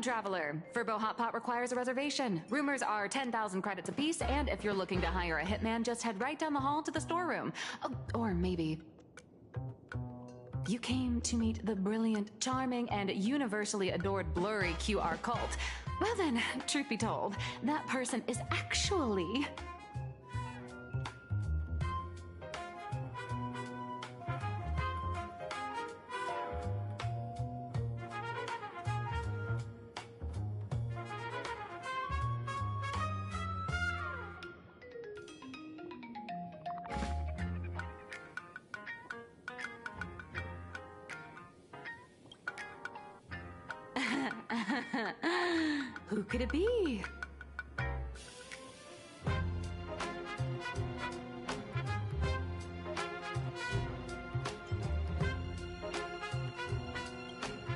traveler. Furbo Hot Pot requires a reservation. Rumors are 10,000 credits apiece, and if you're looking to hire a hitman, just head right down the hall to the storeroom. Oh, or maybe you came to meet the brilliant, charming, and universally adored blurry QR cult. Well then, truth be told, that person is actually... Who could it be?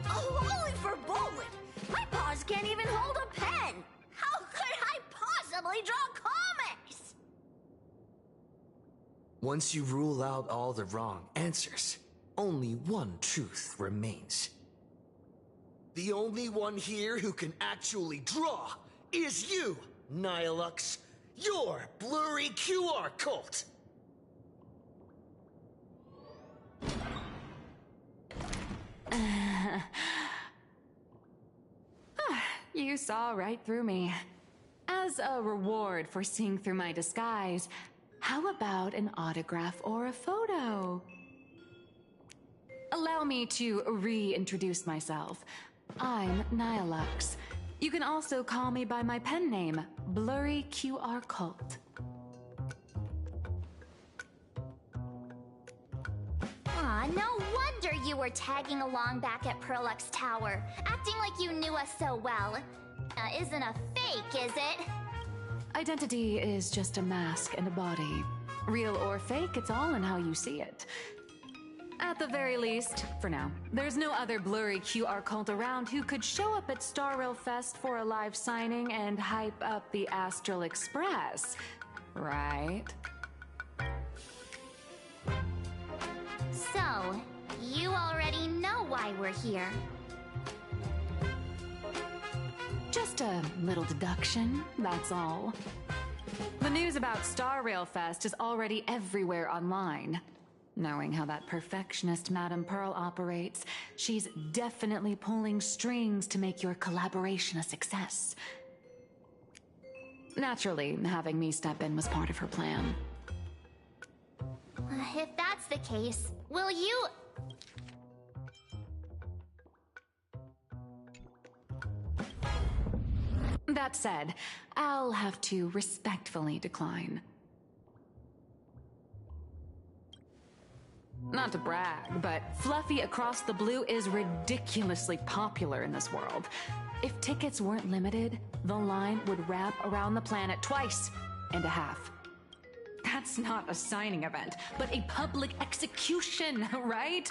Oh, holy for bowling! My paws can't even hold a pen! How could I possibly draw comics? Once you rule out all the wrong answers, only one truth remains. The only one here who can actually draw is you, Nihilux, your blurry QR cult! You saw right through me. As a reward for seeing through my disguise, how about an autograph or a photo? Allow me to reintroduce myself. I'm Nihilux. You can also call me by my pen name, Blurry QR Cult. Aw, no wonder you were tagging along back at Perlux Tower, acting like you knew us so well. Isn't a fake, is it? Identity is just a mask and a body. Real or fake, it's all in how you see it. At the very least, for now, there's no other blurry QR cult around who could show up at Star Rail Fest for a live signing and hype up the Astral Express, right? So, you already know why we're here. Just a little deduction, that's all. The news about Star Rail Fest is already everywhere online. Knowing how that perfectionist Madame Pearl operates, she's definitely pulling strings to make your collaboration a success. Naturally, having me step in was part of her plan. If that's the case, will you... That said, I'll have to respectfully decline. Not to brag, but Fluffy Across the Blue is ridiculously popular in this world. If tickets weren't limited, the line would wrap around the planet twice and a half. That's not a signing event, but a public execution, right?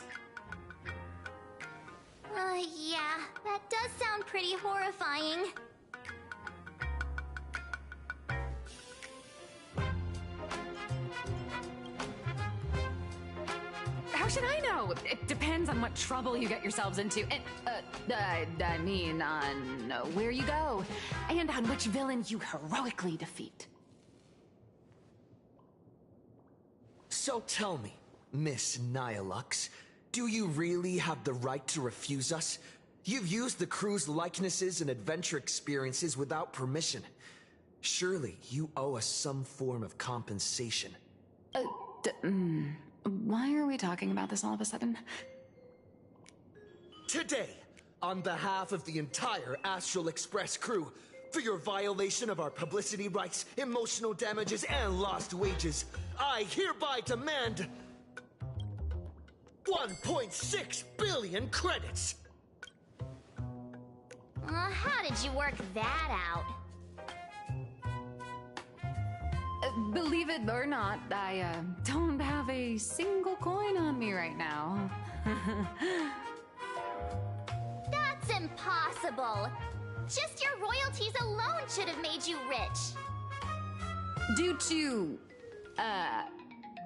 Yeah, that does sound pretty horrifying. How should I know? It depends on what trouble you get yourselves into, and, I mean, on where you go, and on which villain you heroically defeat. So tell me, Miss Nihilux, do you really have the right to refuse us? You've used the crew's likenesses and adventure experiences without permission. Surely you owe us some form of compensation. Why are we talking about this all of a sudden? Today, on behalf of the entire Astral Express crew, for your violation of our publicity rights, emotional damages, and lost wages, I hereby demand 1.6 billion credits! How did you work that out? Believe it or not, I don't have a single coin on me right now. That's impossible! Just your royalties alone should have made you rich! Due to,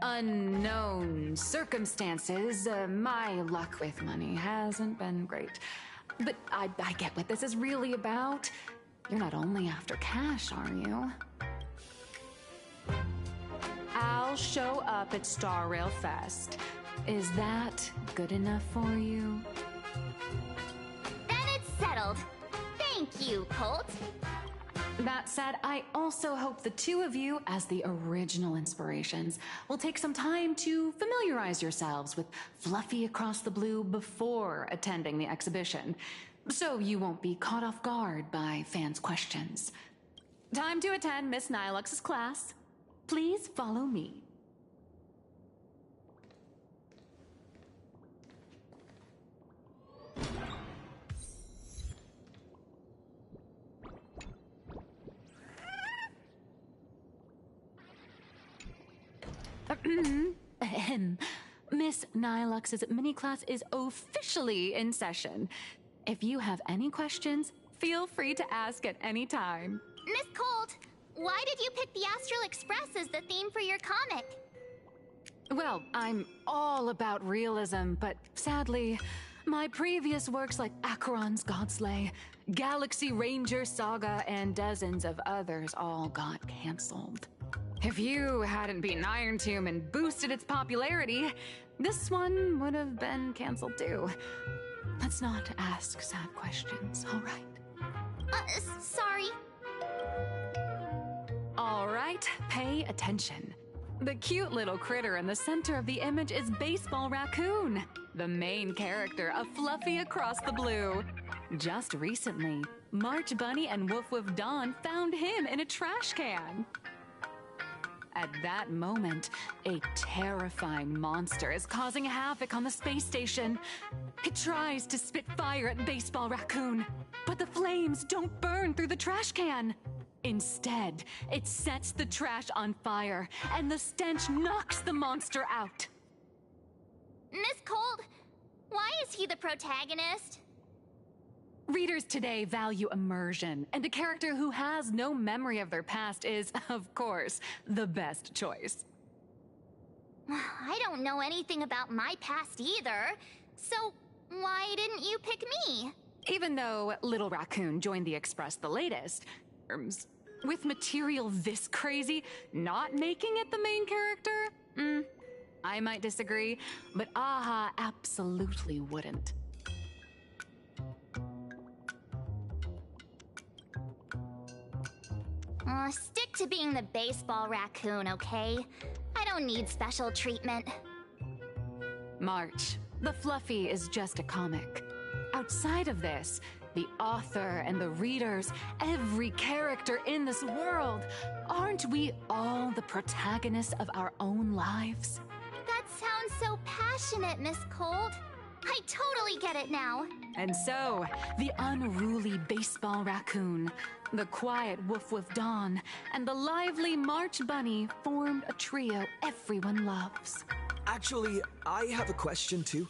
unknown circumstances, my luck with money hasn't been great. But I get what this is really about. You're not only after cash, are you? I'll show up at Star Rail Fest. Is that good enough for you? Then it's settled. Thank you, Colt. That said, I also hope the two of you, as the original inspirations, will take some time to familiarize yourselves with Fluffy Across the Blue before attending the exhibition, so you won't be caught off guard by fans' questions. Time to attend Miss Nilux's class. Please follow me. Miss Nilux's mini class is officially in session. If you have any questions, feel free to ask at any time. Miss Colt, why did you pick the Astral Express as the theme for your comic? Well, I'm all about realism, but sadly, my previous works like Acheron's Godslay, Galaxy Ranger Saga, and dozens of others all got canceled. If you hadn't beaten Iron Tomb and boosted its popularity, this one would have been canceled too. Let's not ask sad questions, all right? Sorry. All right, pay attention. The cute little critter in the center of the image is Baseball Raccoon, the main character of Fluffy Across the Blue. Just recently, March Bunny and Woof Woof Dawn found him in a trash can. At that moment, a terrifying monster is causing havoc on the space station. It tries to spit fire at Baseball Raccoon, but the flames don't burn through the trash can. Instead, it sets the trash on fire, and the stench knocks the monster out. Miss Colt, why is he the protagonist? Readers today value immersion, and a character who has no memory of their past is, of course, the best choice. I don't know anything about my past either, so why didn't you pick me? Even though Little Raccoon joined the Express the latest, with material this crazy, not making it the main character? I might disagree, but AHA absolutely wouldn't. Stick to being the Baseball Raccoon, okay? I don't need special treatment. March, the Fluffy is just a comic. Outside of this, the author and the readers, every character in this world, aren't we all the protagonists of our own lives? That sounds so passionate, Miss Colt. I totally get it now. And so, the unruly Baseball Raccoon, the quiet Woof Woof Dawn, and the lively March Bunny formed a trio everyone loves. Actually, I have a question too.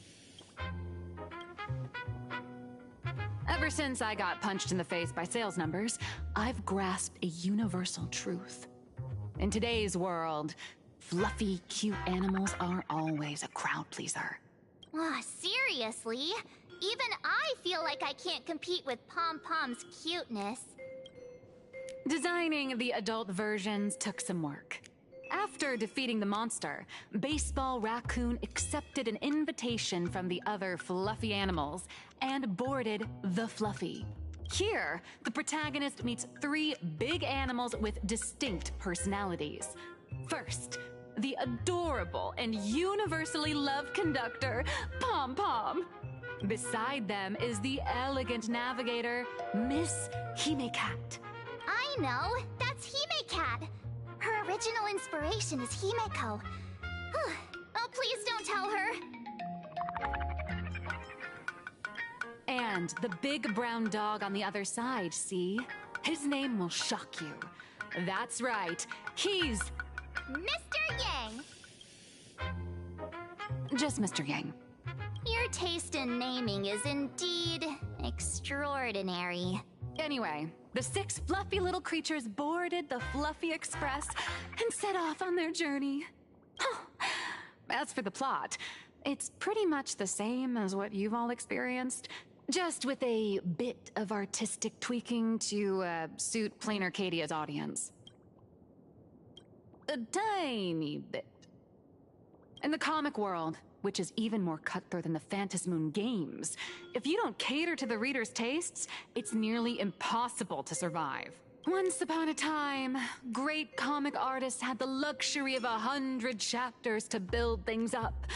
Ever since I got punched in the face by sales numbers, I've grasped a universal truth. In today's world, fluffy, cute animals aren't always a crowd pleaser. Seriously? Even I feel like I can't compete with Pom Pom's cuteness. Designing the adult versions took some work. After defeating the monster, Baseball Raccoon accepted an invitation from the other fluffy animals and boarded the Fluffy. Here, the protagonist meets three big animals with distinct personalities. First, the adorable and universally loved conductor, Pom Pom. Beside them is the elegant navigator, Miss Hime-Cat. I know, that's Hime-Cat. Her original inspiration is Himeko. Oh, please don't tell her. And the big brown dog on the other side, see? His name will shock you. That's right, he's Mr. Yang. just Mr. Yang. Your taste in naming is indeed extraordinary. Anyway, the six fluffy little creatures boarded the Fluffy Express and set off on their journey. As for the plot, it's pretty much the same as what you've all experienced, Just with a bit of artistic tweaking to suit plain Arcadia's audience. A tiny bit. In the comic world, which is even more cutthroat than the Phantasmoon games, if you don't cater to the reader's tastes, it's nearly impossible to survive. Once upon a time, great comic artists had the luxury of 100 chapters to build things up.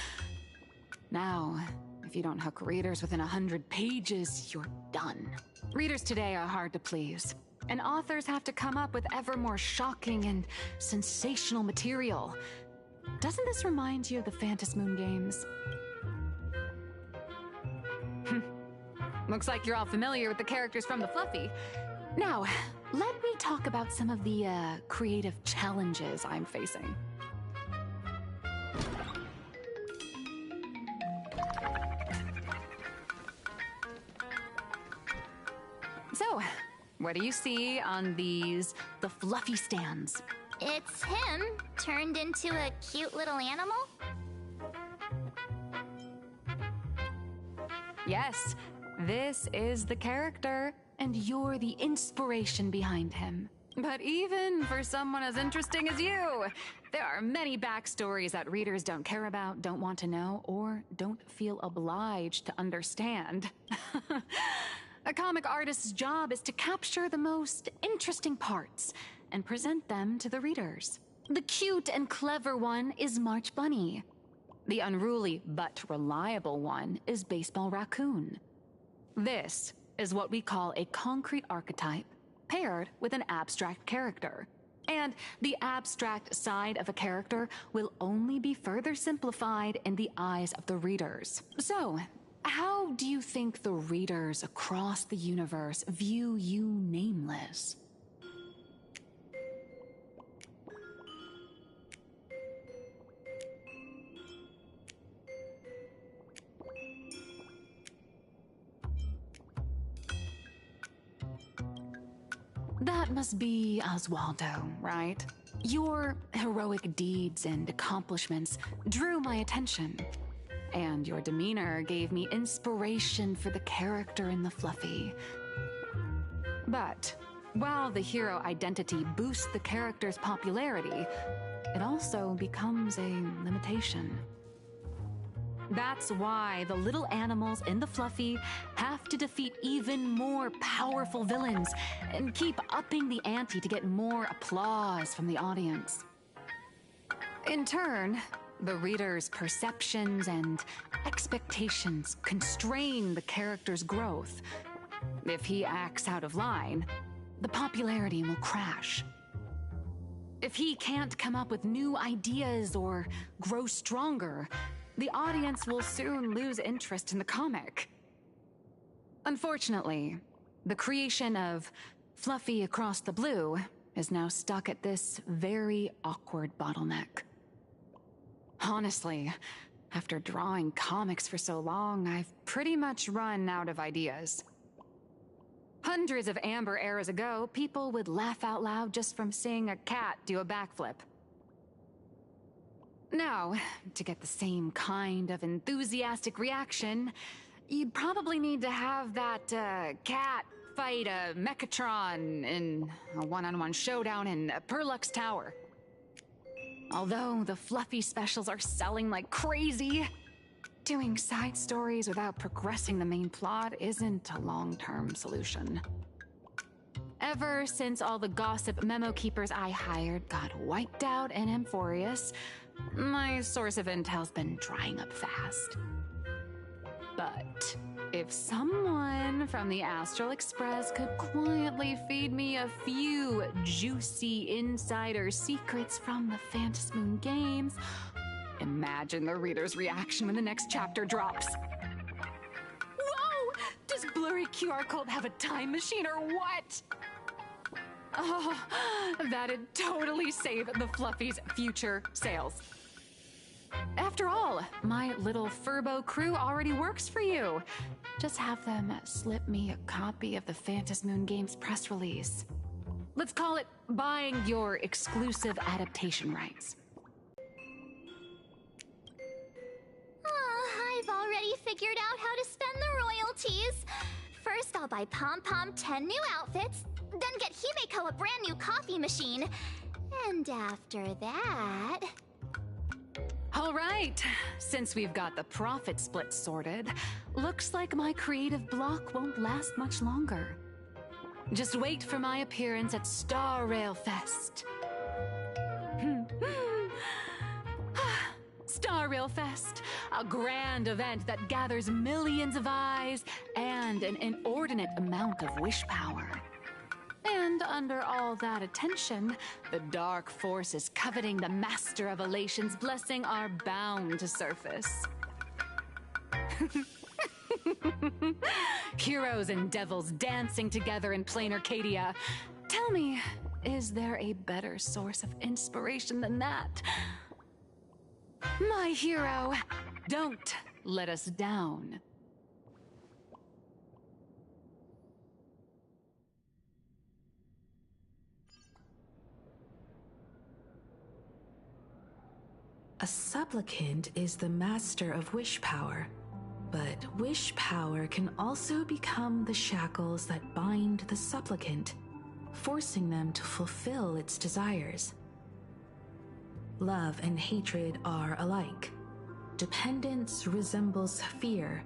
Now, if you don't hook readers within 100 pages, you're done. Readers today are hard to please, and authors have to come up with ever more shocking and sensational material. Doesn't this remind you of the Phantasmoon games? Looks like you're all familiar with the characters from the Fluffy. Now, let me talk about some of the creative challenges I'm facing. So, what do you see on the Fluffy stands? It's him turned into a cute little animal? Yes, this is the character, and you're the inspiration behind him. But even for someone as interesting as you, there are many backstories that readers don't care about, don't want to know, or don't feel obliged to understand. A comic artist's job is to capture the most interesting parts and present them to the readers. The cute and clever one is March Bunny. The unruly but reliable one is Baseball Raccoon. This is what we call a concrete archetype paired with an abstract character. And the abstract side of a character will only be further simplified in the eyes of the readers. So, how do you think the readers across the universe view you nameless? That must be Oswaldo, right? Your heroic deeds and accomplishments drew my attention, and your demeanor gave me inspiration for the character in the Fluffy. But while the hero identity boosts the character's popularity, it also becomes a limitation. That's why the little animals in the Fluffy have to defeat even more powerful villains and keep upping the ante to get more applause from the audience. In turn, the reader's perceptions and expectations constrain the character's growth. If he acts out of line, the popularity will crash. If he can't come up with new ideas or grow stronger, the audience will soon lose interest in the comic. Unfortunately, the creation of Fluffy Across the Blue is now stuck at this very awkward bottleneck. Honestly, after drawing comics for so long, I've pretty much run out of ideas. Hundreds of Amber eras ago, people would laugh out loud just from seeing a cat do a backflip. Now, to get the same kind of enthusiastic reaction, you'd probably need to have that cat fight a Mechatron in a one-on-one showdown in Perlux Tower. Although the Fluffy specials are selling like crazy, doing side stories without progressing the main plot isn't a long-term solution. Ever since all the gossip memo keepers I hired got wiped out in Amphorius, my source of intel's been drying up fast. But if someone from the Astral Express could quietly feed me a few juicy insider secrets from the Phantasmoon games, imagine the reader's reaction when the next chapter drops. Whoa! Does Blurry QR Code have a time machine or what? Oh, that'd totally save the Fluffy's future sales. After all, my little Furbo crew already works for you. Just have them slip me a copy of the Phantasmoon Games press release. Let's call it buying your exclusive adaptation rights. I've already figured out how to spend the royalties. First, I'll buy Pom Pom 10 new outfits, then get Himeko a brand new coffee machine. And after that... All right, since we've got the profit split sorted, looks like my creative block won't last much longer. Just wait for my appearance at Star Rail Fest. Star Rail Fest, a grand event that gathers millions of eyes and an inordinate amount of wish power. And under all that attention, the dark forces coveting the Master of Elation's blessing are bound to surface. Heroes and devils dancing together in plain Arcadia. Tell me, is there a better source of inspiration than that? My hero, don't let us down. A supplicant is the master of wish power, but wish power can also become the shackles that bind the supplicant, forcing them to fulfill its desires. Love and hatred are alike. Dependence resembles fear.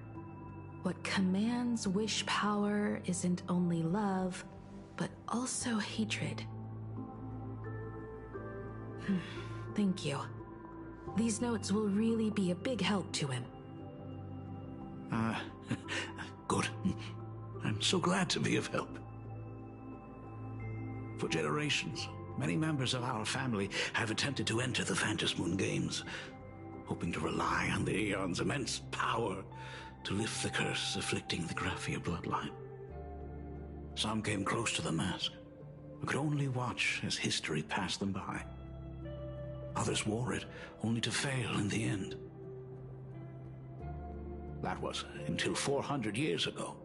What commands wish power isn't only love, but also hatred. Thank you. These notes will really be a big help to him. Good. I'm so glad to be of help. For generations, many members of our family have attempted to enter the Phantasmoon Games, hoping to rely on the Aeon's immense power to lift the curse afflicting the Graphia bloodline. Some came close to the mask, but could only watch as history passed them by. Others wore it, only to fail in the end. That was until 400 years ago,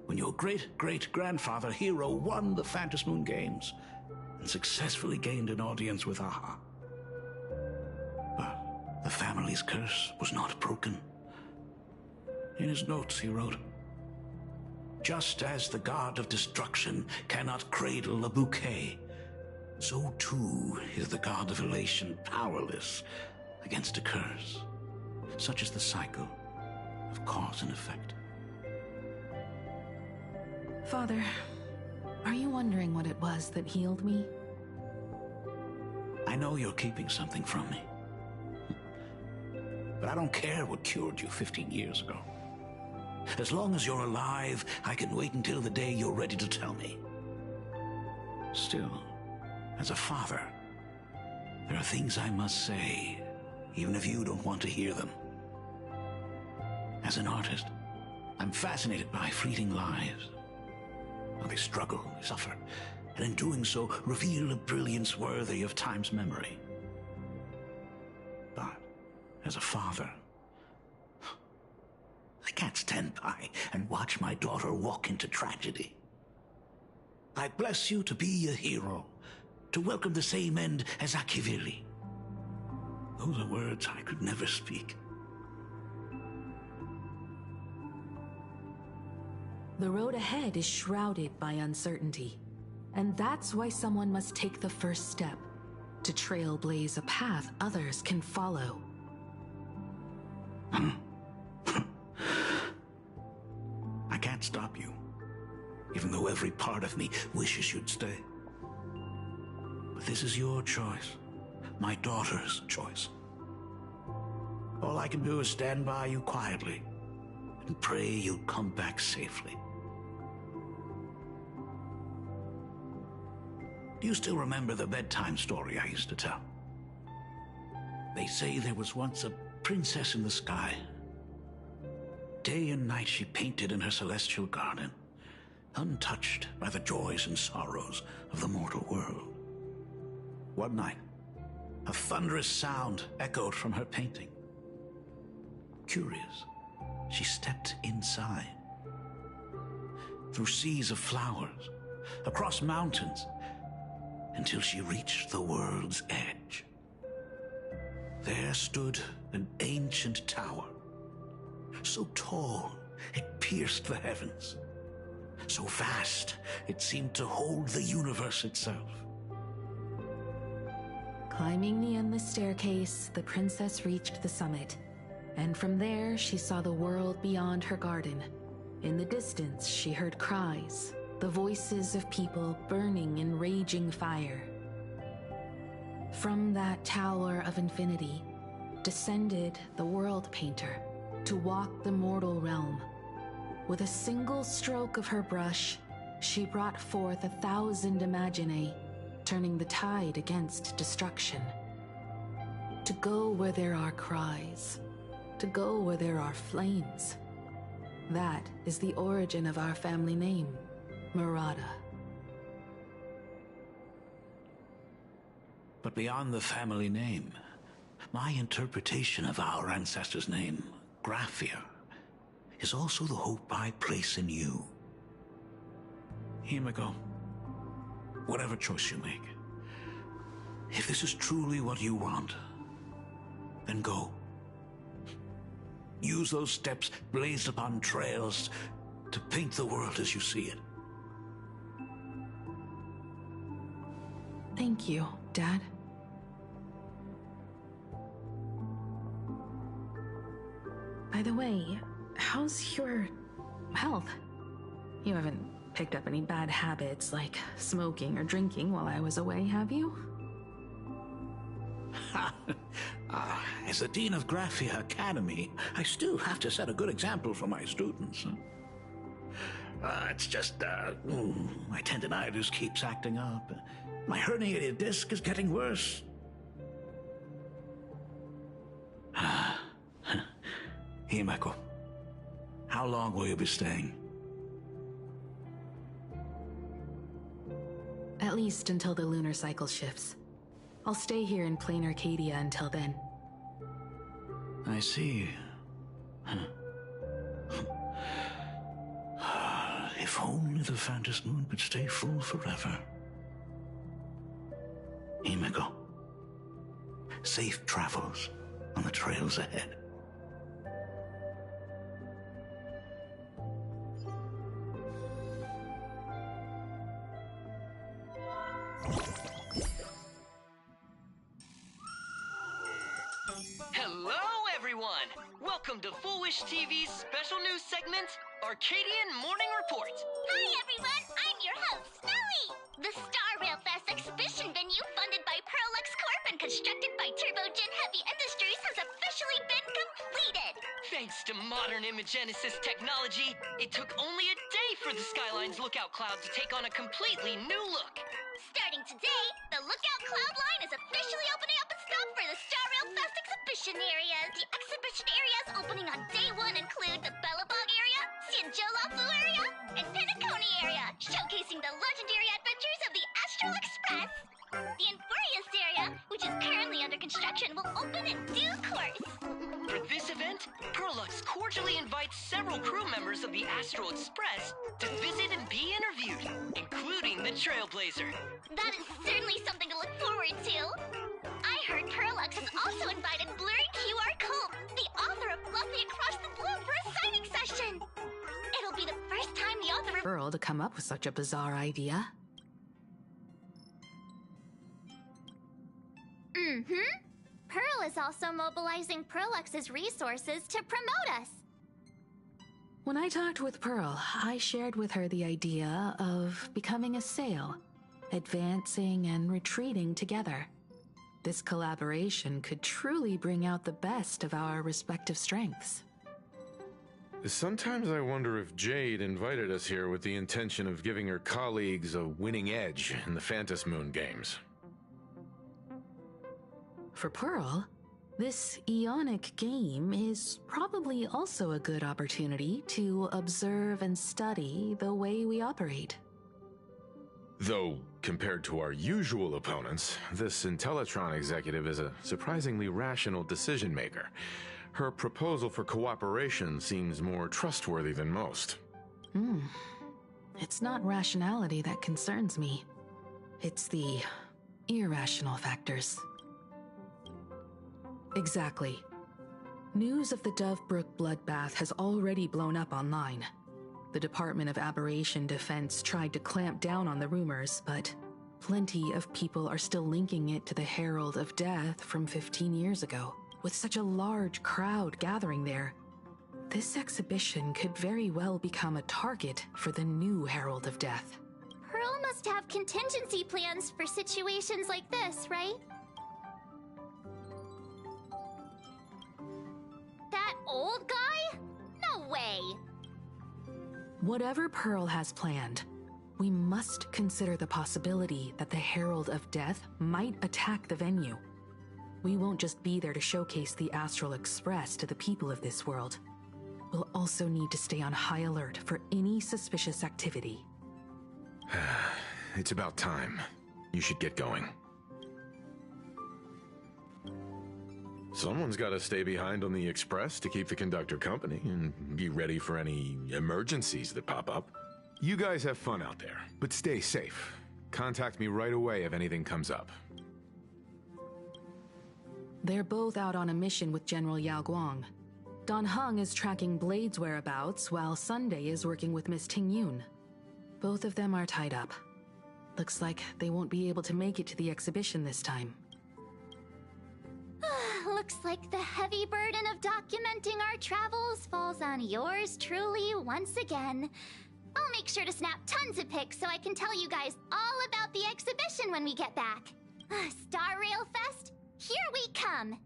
when your great-great-grandfather Hero won the Phantasmoon Games and successfully gained an audience with Aha. But the family's curse was not broken. In his notes he wrote, "Just as the god of destruction cannot cradle a bouquet, so too is the god of elation powerless against a curse. Such is the cycle of cause and effect." Father, are you wondering what it was that healed me? I know you're keeping something from me. But I don't care what cured you 15 years ago. As long as you're alive, I can wait until the day you're ready to tell me. Still, as a father, there are things I must say, even if you don't want to hear them. As an artist, I'm fascinated by fleeting lives. How they struggle, they suffer, and in doing so, reveal a brilliance worthy of time's memory. But, as a father, I can't stand by and watch my daughter walk into tragedy. I bless you to be a hero, to welcome the same end as ashveil. Those are words I could never speak. The road ahead is shrouded by uncertainty, and that's why someone must take the first step to trailblaze a path others can follow. I can't stop you, even though every part of me wishes you'd stay. But this is your choice, my daughter's choice. All I can do is stand by you quietly and pray you'll come back safely. Do you still remember the bedtime story I used to tell? They say there was once a princess in the sky. Day and night she painted in her celestial garden, untouched by the joys and sorrows of the mortal world. One night, a thunderous sound echoed from her painting. Curious, she stepped inside. Through seas of flowers, across mountains, until she reached the world's edge. There stood an ancient tower, so tall it pierced the heavens. So vast, it seemed to hold the universe itself. Climbing the endless staircase, the princess reached the summit, and from there she saw the world beyond her garden. In the distance, she heard cries, the voices of people burning in raging fire. From that tower of infinity descended the world painter to walk the mortal realm. With a single stroke of her brush, she brought forth 1,000 imaginae, turning the tide against destruction. To go where there are cries, to go where there are flames. That is the origin of our family name, Murata. But beyond the family name, my interpretation of our ancestor's name, Graphia, is also the hope I place in you. Himiko, whatever choice you make, if this is truly what you want, then go. Use those steps blazed upon trails to paint the world as you see it. Thank you, Dad. By the way, how's your health? You haven't picked up any bad habits like smoking or drinking while I was away, have you? As the Dean of Graphia Academy, I still have to set a good example for my students. It's just, my tendinitis keeps acting up. My herniated disc is getting worse. Himeko, how long will you be staying? At least until the lunar cycle shifts. I'll stay here in plain Arcadia until then. I see. If only the Phantom Moon could stay full forever. Himeko, safe travels on the trails ahead. Hello, everyone! Welcome to Foolish TV's special news segment, Arcadian Morning Report. Hi, everyone! I'm your host, Smelly! The Star Rail Fest exhibition venue funded by Pearlux Corp and constructed by Turbogen Heavy Industries has officially been completed! Thanks to modern imagenesis technology, it took only a day for the Skyline's lookout cloud to take on a completely new look. Starting today, the Lookout Cloud line is officially opening up its stop for the Star Rail Fest exhibition areas. The exhibition areas opening on day 1 include the Bellabog area, Sianjolafu area, and Pinaconi area, showcasing the legendary adventures of the Astral Express. The Infurious area, which is currently under construction, will open in due course. For this event, Pearlux cordially invites several crew members of the Astral Express to visit and be interviewed, including the Trailblazer. That is certainly something to look forward to. I heard Pearlux has also invited Blurry QR Cope, the author of Fluffy Across the Blue, for a signing session. It'll be the first time the author of Girl to come up with such a bizarre idea. Pearl is also mobilizing Pearlux's resources to promote us. When I talked with Pearl, I shared with her the idea of becoming a sail, advancing and retreating together. This collaboration could truly bring out the best of our respective strengths. Sometimes I wonder if Jade invited us here with the intention of giving her colleagues a winning edge in the Phantom Moon games. For Pearl, this Ionic game is probably also a good opportunity to observe and study the way we operate. Though, compared to our usual opponents, this Intellitron executive is a surprisingly rational decision maker. Her proposal for cooperation seems more trustworthy than most. It's not rationality that concerns me. It's the irrational factors. Exactly. News of the Dovebrook bloodbath has already blown up online. The Department of Aberration Defense tried to clamp down on the rumors, but plenty of people are still linking it to the Herald of Death from 15 years ago. With such a large crowd gathering there, this exhibition could very well become a target for the new Herald of Death. Pearl must have contingency plans for situations like this, right? That old guy? No way! Whatever Pearl has planned, we must consider the possibility that the Herald of Death might attack the venue. We won't just be there to showcase the Astral Express to the people of this world. We'll also need to stay on high alert for any suspicious activity. It's about time. You should get going. Someone's got to stay behind on the express to keep the conductor company and be ready for any emergencies that pop up. You guys have fun out there, but stay safe. Contact me right away if anything comes up. They're both out on a mission with General Yao Guang. Dan Heng is tracking Blade's whereabouts, while Sunday is working with Miss Ting Yun. Both of them are tied up. Looks like they won't be able to make it to the exhibition this time. Looks like the heavy burden of documenting our travels falls on yours truly once again. I'll make sure to snap tons of pics so I can tell you guys all about the exhibition when we get back. Star Rail Fest, here we come!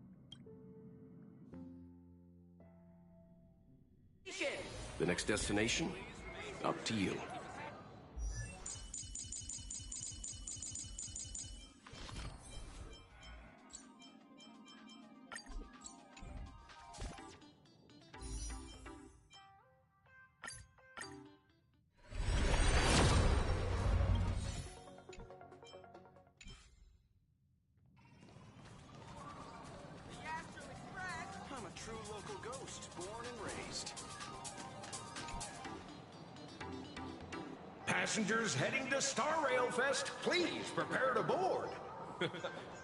The next destination? Up to you. I'm a true local ghost, born and raised. Passengers heading to Star Rail Fest, please prepare to board.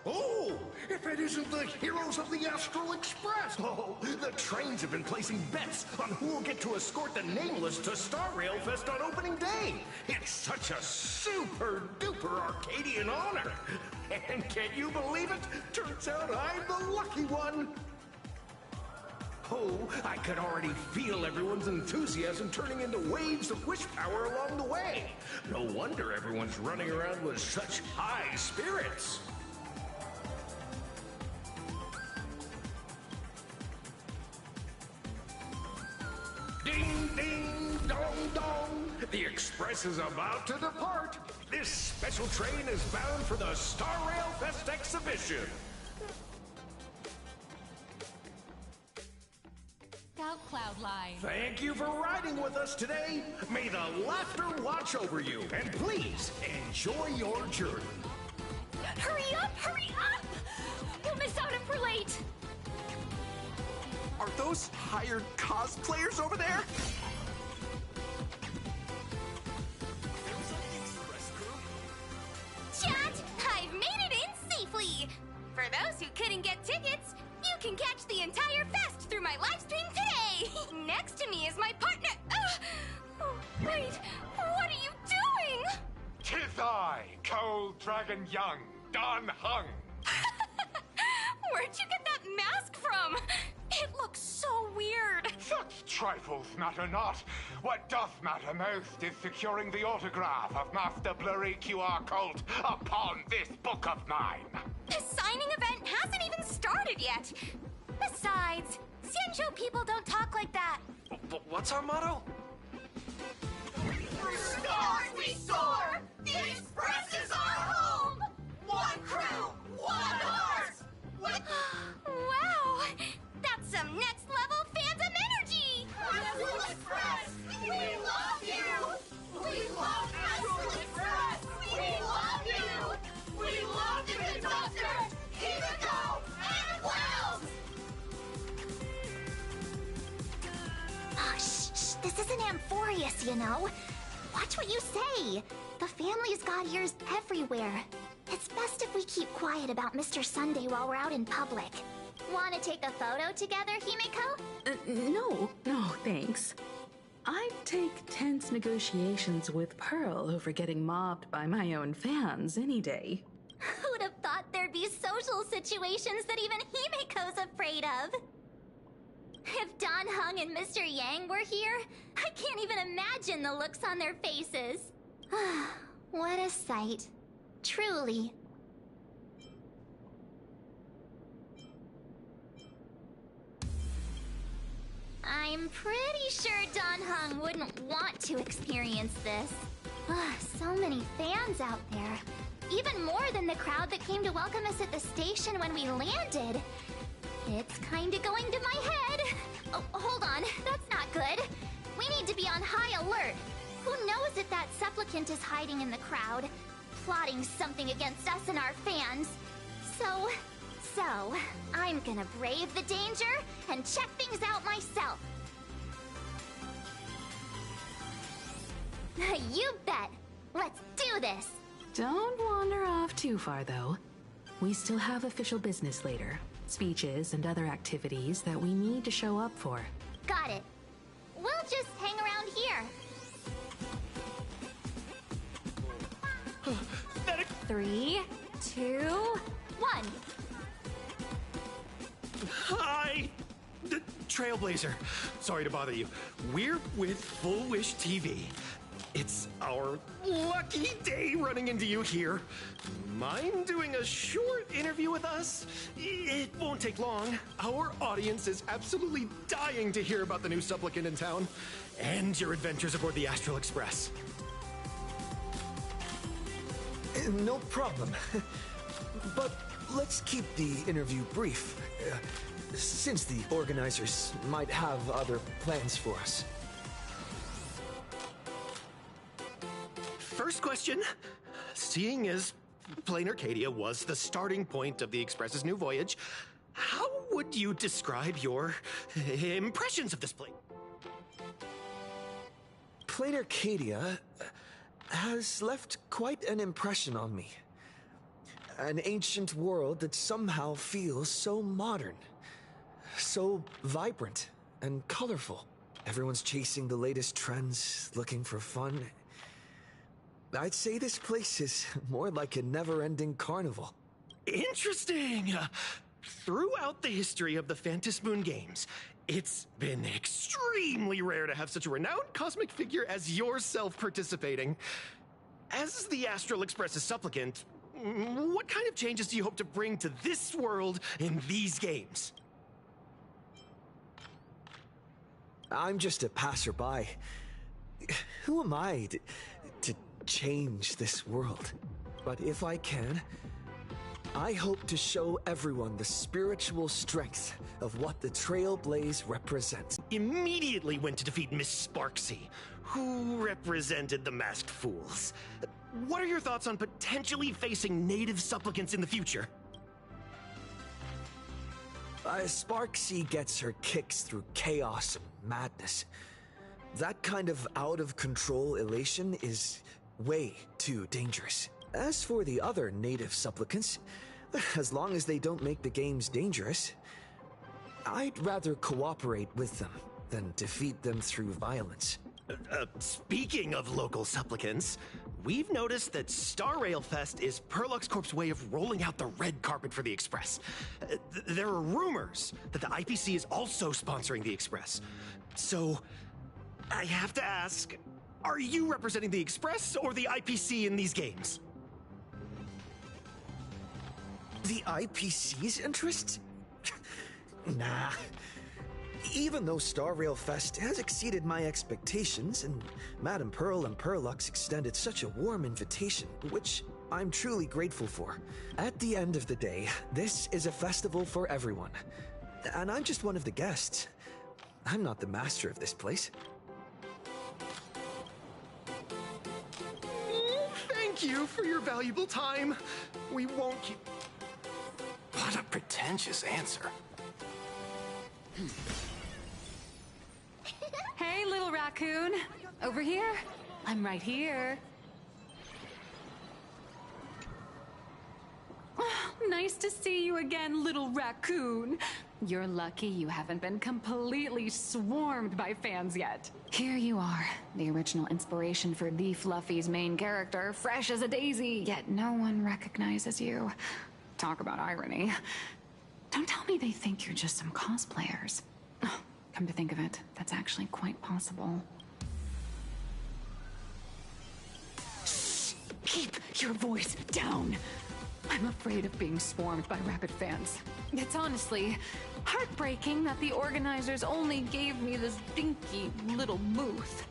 Oh, if it isn't the heroes of the Astral Express! Oh, the trains have been placing bets on who will get to escort the Nameless to Star Rail Fest on opening day. It's such a super-duper Arcadian honor. And can you believe it? Turns out I'm the lucky one. Oh, I could already feel everyone's enthusiasm turning into waves of wish power along the way. No wonder everyone's running around with such high spirits. Ding, ding, dong, dong. The express is about to depart. This special train is bound for the Star Rail Fest exhibition. Cloudline. Thank you for riding with us today. May the laughter watch over you, and please enjoy your journey. Hurry up! Hurry up! We'll miss out if we're late! Are those hired cosplayers over there? Chat! I've made it in safely! For those who couldn't get tickets, you can catch the entire fest through my live stream today! Next to me is my partner... Oh, wait, what are you doing? 'Tis I, Cold Dragon Young, Dan Heng. Where'd you get that mask from? It looks so weird. Such trifles matter not. What doth matter most is securing the autograph of Master Blurry QR Cult upon this book of mine. The signing event hasn't even started yet. Besides, Xianzhou people don't talk like that. What's our motto? Through stars we soar! The Express is our home! One crew, one heart! Wow! That's some next level fandom energy! Astral Express! We love you! We love Astral Express! We love you! We love the conductor! Himiko and Cloud! Oh, shh. This isn't Amphorius, you know. Watch what you say. The family's got ears everywhere. It's best if we keep quiet about Mr. Sunday while we're out in public. Want to take a photo together, Himiko? No, thanks. I'd take tense negotiations with Pearl over getting mobbed by my own fans any day. Who'd have thought there'd be social situations that even Himiko's afraid of? If Don Hung and Mr. Yang were here, I can't even imagine the looks on their faces. What a sight. Truly. I'm pretty sure Don Hung wouldn't want to experience this. So many fans out there. Even more than the crowd that came to welcome us at the station when we landed. It's kinda going to my head. Oh, hold on. That's not good. We need to be on high alert. Who knows if that supplicant is hiding in the crowd, plotting something against us and our fans. So, I'm gonna brave the danger and check things out myself. You bet. Let's do this. Don't wander off too far, though. We still have official business later. Speeches and other activities that we need to show up for. Got it. We'll just hang around here. 3, 2, 1. Hi! Trailblazer. Sorry to bother you. We're with Full Wish TV. It's our lucky day running into you here. Mind doing a short interview with us? It won't take long. Our audience is absolutely dying to hear about the new supplicant in town and your adventures aboard the Astral Express. No problem. But let's keep the interview brief, since the organizers might have other plans for us. First question. Seeing as Plain Arcadia was the starting point of the Express's new voyage, how would you describe your impressions of this plane? Plain Arcadia has left quite an impression on me. An ancient world that somehow feels so modern, so vibrant and colorful. Everyone's chasing the latest trends, looking for fun. I'd say this place is more like a never-ending carnival. Interesting! Throughout the history of the Phantom Moon games, it's been extremely rare to have such a renowned cosmic figure as yourself participating. As the Astral Express's supplicant, what kind of changes do you hope to bring to this world in these games? I'm just a passerby. Who am I to change this world? But if I can, I hope to show everyone the spiritual strength of what the Trailblaze represents. Immediately went to defeat Miss Sparksy, who represented the Masked Fools. What are your thoughts on potentially facing native supplicants in the future? Sparksy gets her kicks through chaos and madness. That kind of out-of-control elation is way too dangerous. As for the other native supplicants, as long as they don't make the games dangerous, I'd rather cooperate with them than defeat them through violence. Speaking of local supplicants, we've noticed that Star Rail Fest is Perlux Corp's way of rolling out the red carpet for the Express. There are rumors that the IPC is also sponsoring the Express. So, I have to ask, are you representing the Express or the IPC in these games? The IPC's interests? Nah. Even though Star Rail Fest has exceeded my expectations, and Madame Pearl and Perlux extended such a warm invitation, which I'm truly grateful for. At the end of the day, this is a festival for everyone. And I'm just one of the guests. I'm not the master of this place. Thank you for your valuable time. We won't keep... What a pretentious answer. Hey, little raccoon. Over here? I'm right here. Nice to see you again, little raccoon. You're lucky you haven't been completely swarmed by fans yet. Here you are, the original inspiration for the Fluffy's main character, fresh as a daisy, yet no one recognizes you. Talk about irony. Don't tell me they think you're just some cosplayers. Oh, come to think of it, that's actually quite possible. Shh! Keep your voice down! I'm afraid of being swarmed by rabid fans. It's honestly heartbreaking that the organizers only gave me this dinky little booth.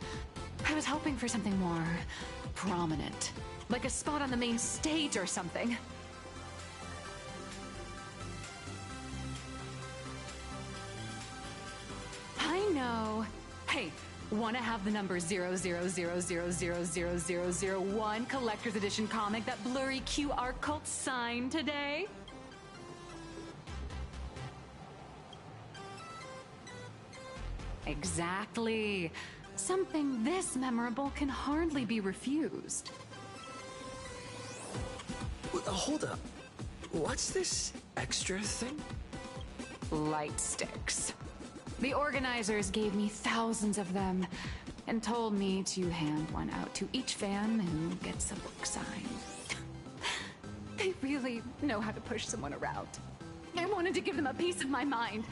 I was hoping for something more prominent, like a spot on the main stage or something. I know. Hey, want to have the number 000000001 collector's edition comic that blurry QR cult signed today? Exactly. Something this memorable can hardly be refused. Hold up. What's this extra thing? Light sticks. The organizers gave me thousands of them and told me to hand one out to each fan who gets a book signed. They really know how to push someone around. I wanted to give them a piece of my mind.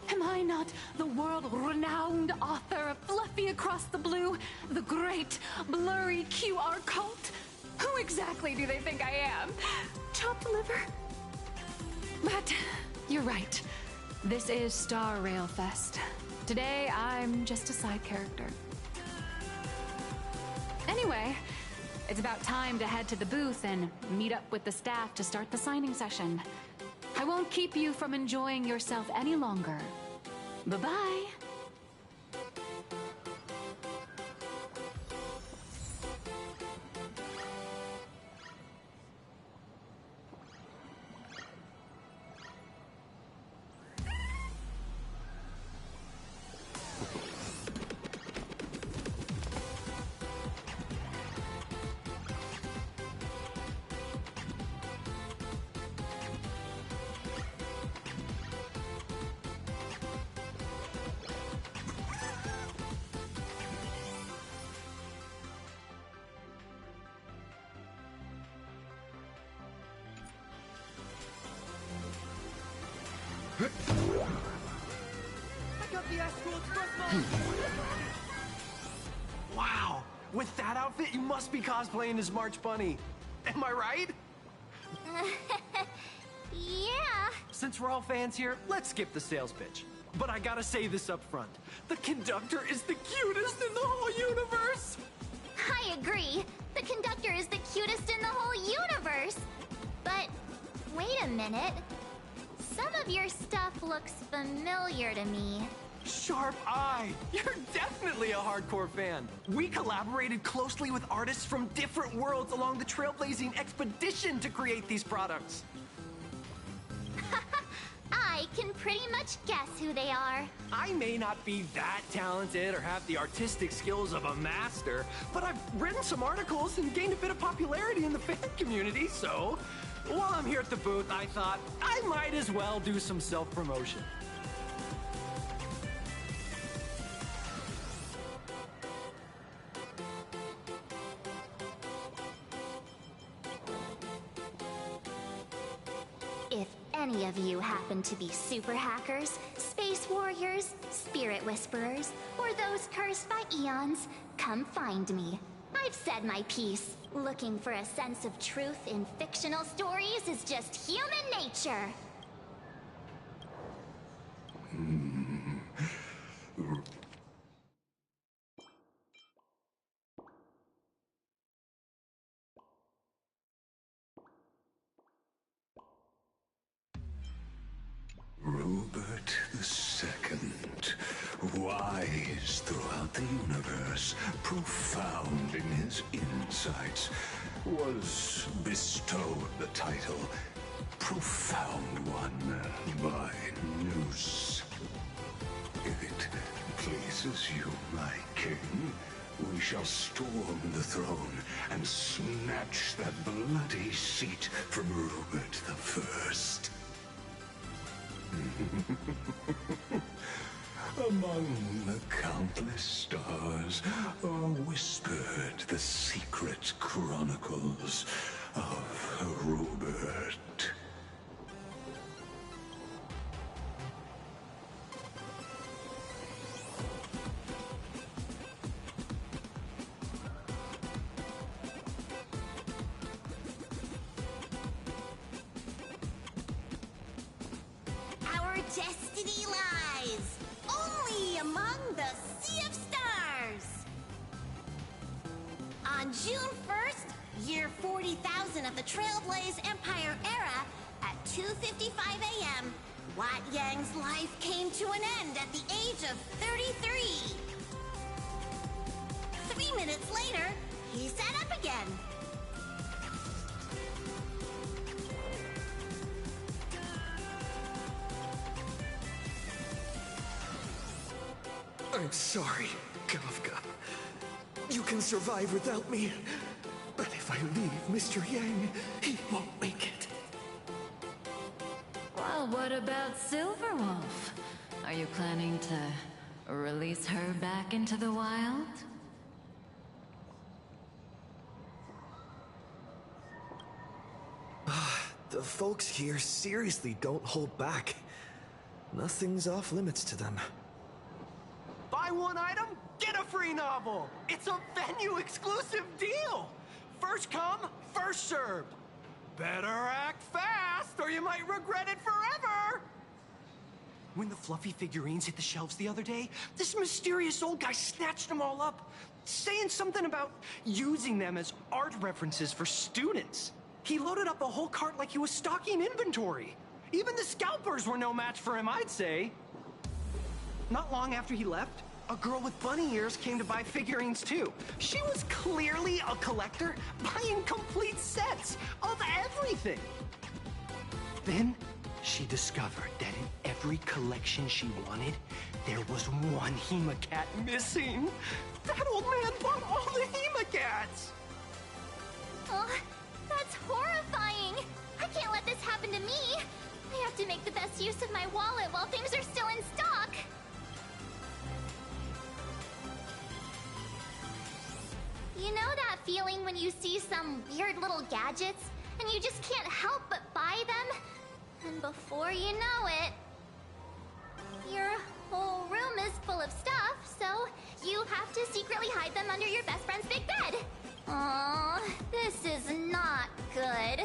Am I not the world-renowned author of Fluffy Across the Blue, the great blurry QR cult? Who exactly do they think I am? Chopped liver? But you're right. This is Star Rail Fest. Today, I'm just a side character. Anyway, it's about time to head to the booth and meet up with the staff to start the signing session. I won't keep you from enjoying yourself any longer. Bye-bye. Wow, with that outfit, you must be cosplaying as March Bunny. Am I right? Yeah. Since we're all fans here, let's skip the sales pitch. But I gotta say this up front. The conductor is the cutest in the whole universe! I agree. The conductor is the cutest in the whole universe. But wait a minute. Some of your stuff looks familiar to me. Sharp eye! You're definitely a hardcore fan. We collaborated closely with artists from different worlds along the trailblazing expedition to create these products. I can pretty much guess who they are. I may not be that talented or have the artistic skills of a master, but I've written some articles and gained a bit of popularity in the fan community, so while I'm here at the booth, I thought I might as well do some self-promotion. If any of you happen to be super hackers, space warriors, spirit whisperers, or those cursed by eons, come find me. I've said my piece. Looking for a sense of truth in fictional stories is just human nature. Rupert II, wise throughout the universe, profound in his insights, was bestowed the title Profound One by Noose. If it pleases you, my king, we shall storm the throne and snatch that bloody seat from Rupert I. Among the countless stars are whispered the secret chronicles of Robert. Our destiny lies only among the Sea of Stars. On June 1st, year 40,000 of the Trailblaze Empire era, at 2:55 a.m., Wat Yang's life came to an end at the age of 33. 3 minutes later, he sat up again. I'm sorry, Kafka. You can survive without me. But if I leave Mr. Yang, he won't make it. Well, what about Silverwolf? Are you planning to release her back into the wild? The folks here seriously don't hold back. Nothing's off limits to them. Buy one item, get a free novel. It's a venue exclusive deal. First come, first served. Better act fast or you might regret it forever. When the fluffy figurines hit the shelves the other day, this mysterious old guy snatched them all up, saying something about using them as art references for students. He loaded up a whole cart like he was stocking inventory. Even the scalpers were no match for him, I'd say. Not long after he left, a girl with bunny ears came to buy figurines too. She was clearly a collector, buying complete sets of everything. Then she discovered that in every collection she wanted, there was one Hemacat missing. That old man bought all the Hemacats. Oh, that's horrifying. I can't let this happen to me. I have to make the best use of my wallet while things are still in stock. You know that feeling when you see some weird little gadgets and you just can't help but buy them? And before you know it, your whole room is full of stuff, so you have to secretly hide them under your best friend's big bed. Aww, this is not good.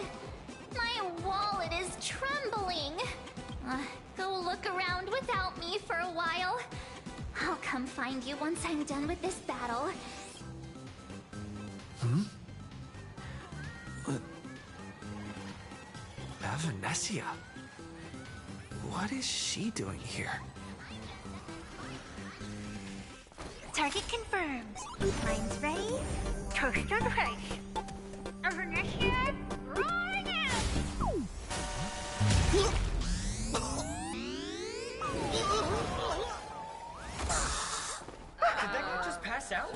My wallet is trembling. Go look around without me for a while. I'll come find you once I'm done with this battle. Venetia? What is she doing here? Target confirmed. Mine's ready. Toaster place. Venetia, right out! Did that guy just pass out?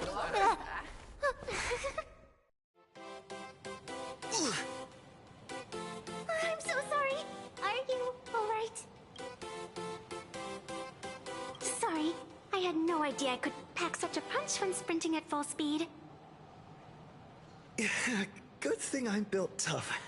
I'm so sorry. Are you alright? Sorry, I had no idea I could pack such a punch when sprinting at full speed. Yeah, good thing I'm built tough.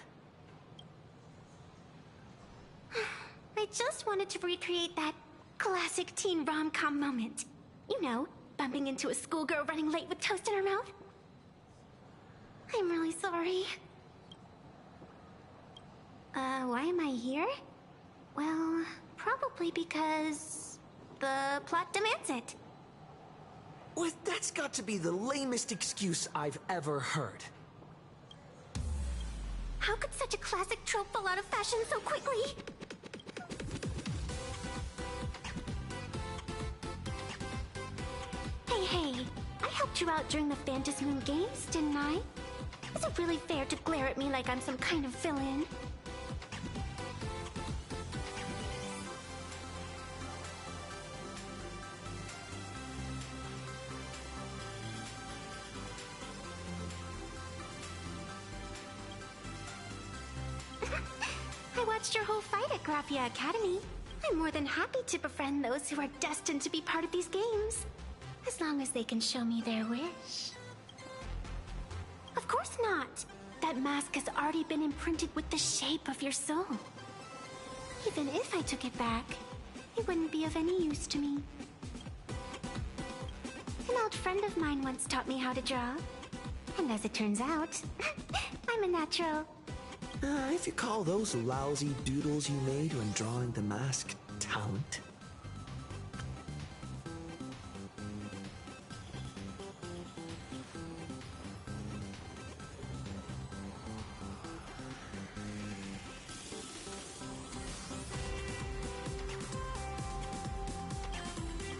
I just wanted to recreate that classic teen rom-com moment. You know, bumping into a schoolgirl running late with toast in her mouth. I'm really sorry. Why am I here? Well, probably because the plot demands it. Well, that's got to be the lamest excuse I've ever heard. How could such a classic trope fall out of fashion so quickly? Hey, I helped you out during the Phantasmoon Games, didn't I? Is it really fair to glare at me like I'm some kind of villain? I watched your whole fight at Graphia Academy. I'm more than happy to befriend those who are destined to be part of these games. As long as they can show me their wish. Of course not. That mask has already been imprinted with the shape of your soul. Even if I took it back, it wouldn't be of any use to me. An old friend of mine once taught me how to draw. And as it turns out, I'm a natural. If you call those lousy doodles you made when drawing the mask talent.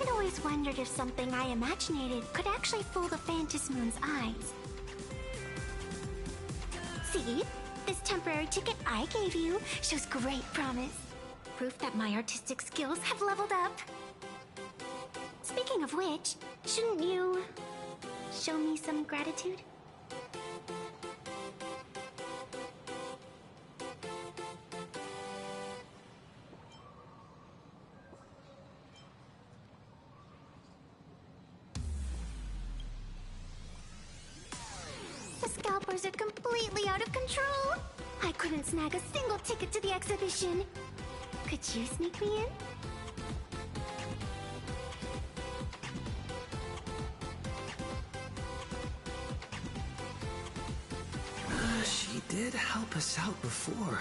I'd always wondered if something I imaginated could actually fool the Phantasmoon's Moon's eyes. See? This temporary ticket I gave you shows great promise. Proof that my artistic skills have leveled up. Speaking of which, shouldn't you show me some gratitude? The scalpers are completely out of control. I couldn't snag a single ticket to the exhibition. Could you sneak me in? She did help us out before.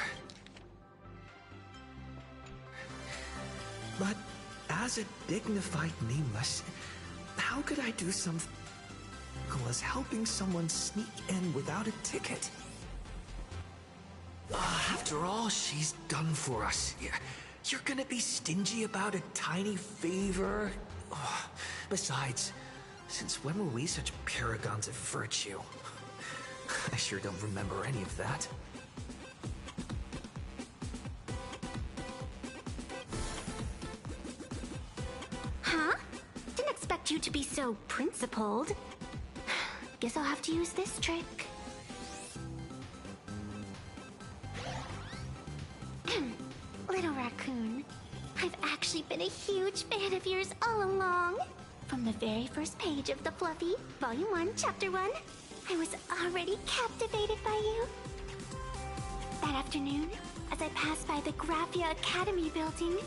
But as a dignified nameless, how could I do something as helping someone sneak in without a ticket? After all she's done for us, you're gonna be stingy about a tiny favor? Besides, since when were we such paragons of virtue? I sure don't remember any of that. Huh? Didn't expect you to be so principled. Guess I'll have to use this trick. Little raccoon, I've actually been a huge fan of yours all along. From the very first page of the Fluffy, Volume 1, Chapter 1, I was already captivated by you. That afternoon, as I passed by the Graphia Academy building,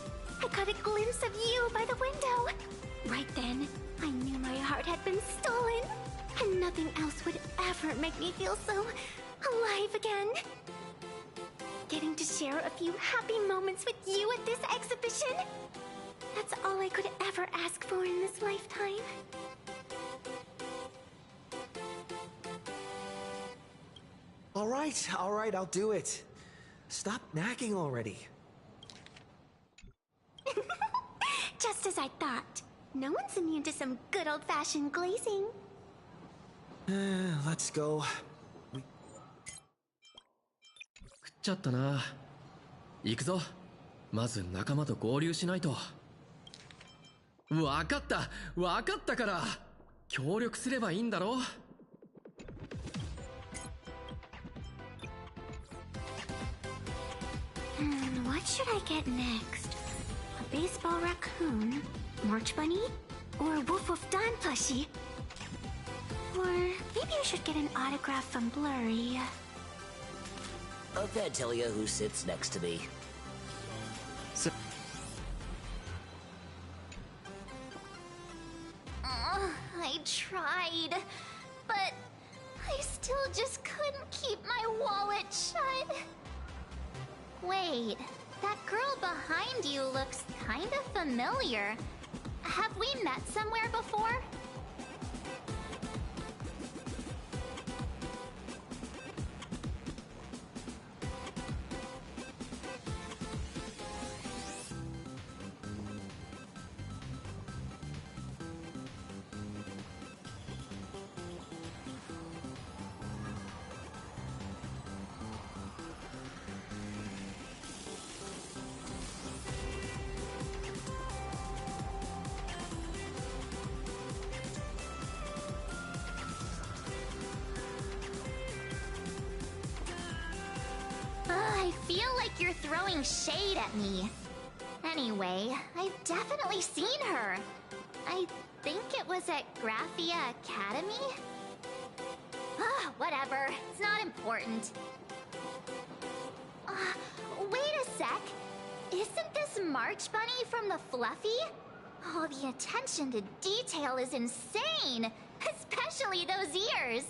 I caught a glimpse of you by the window. Right then, I knew my heart had been stolen, and nothing else would ever make me feel so alive again. Getting to share a few happy moments with you at this exhibition, that's all I could ever ask for in this lifetime. All right, I'll do it. Stop nagging already. Just as I thought. No one's immune to some good old-fashioned glazing. Let's go. 食っちゃったな。行くぞ。まず仲間と合流しないと。わかったから。協力すればいいんだろ。What should I get next? A baseball raccoon? March bunny? Or a Wolf of Dawn plushie? Or maybe I should get an autograph from Blurry. Okay, tell you who sits next to me. I tried, but I still just couldn't keep my wallet shut. Wait, that girl behind you looks kind of familiar. Have we met somewhere before? I feel like you're throwing shade at me. Anyway, I've definitely seen her. I think it was at Graphia Academy? Whatever. It's not important. Wait a sec. Isn't this March Bunny from the Fluffy? Oh, the attention to detail is insane! Especially those ears!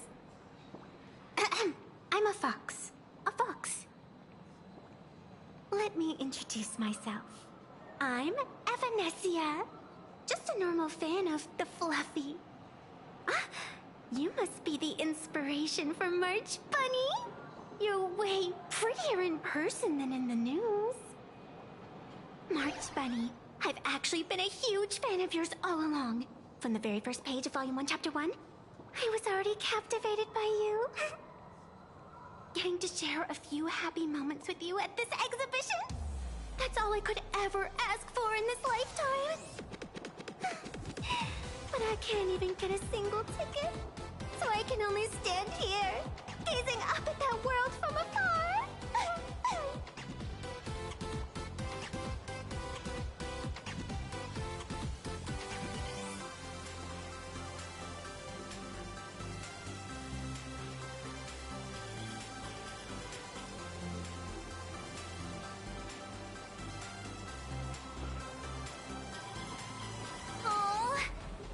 I'm a fox. A fox. Let me introduce myself. I'm Evanessia. Just a normal fan of the Fluffy. You must be the inspiration for March Bunny. You're way prettier in person than in the news. March Bunny, I've actually been a huge fan of yours all along. From the very first page of Volume 1, Chapter 1, I was already captivated by you. Getting to share a few happy moments with you at this exhibition, that's all I could ever ask for in this lifetime. But I can't even get a single ticket, so I can only stand here, gazing up at that world from afar.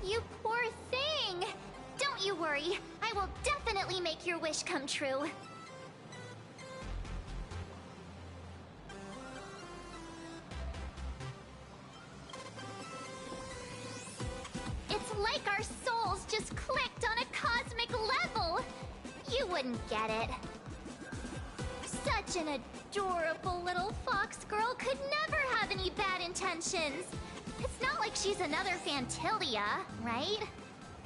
You poor thing! Don't you worry. I will definitely make your wish come true. It's like our souls just clicked on a cosmic level! You wouldn't get it. Such an adorable little fox girl could never have any bad intentions. It's not like she's another Fantilia, right?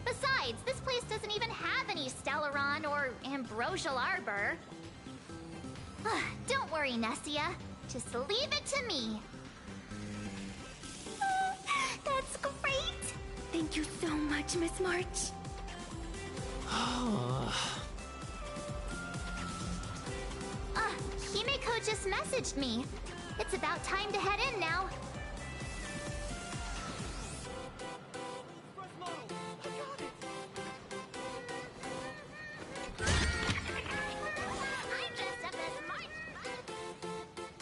Besides, this place doesn't even have any Stellaron or Ambrosial Arbor. Don't worry, Nessia. Just leave it to me. That's great! Thank you so much, Miss March. Himeko just messaged me. It's about time to head in now.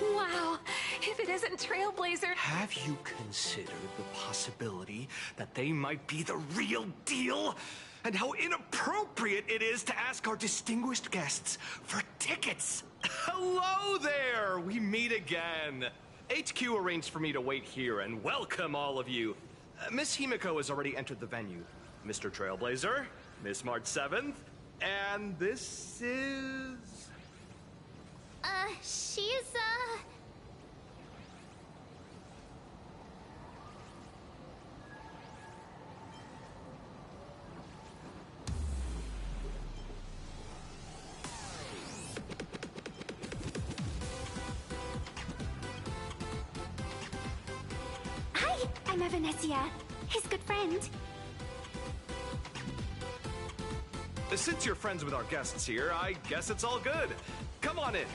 Wow, if it isn't Trailblazer... Have you considered the possibility that they might be the real deal? And how inappropriate it is to ask our distinguished guests for tickets? Hello there! We meet again. HQ arranged for me to wait here and welcome all of you. Miss Himeko has already entered the venue. Mr. Trailblazer, Miss March 7th, and this is... She's, Hi, I'm Evanessia, his good friend. Since you're friends with our guests here, I guess it's all good. Come on in.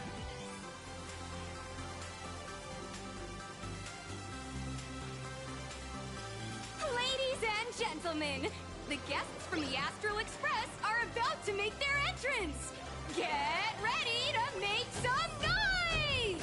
Ladies and gentlemen, the guests from the Astral Express are about to make their entrance. Get ready to make some noise!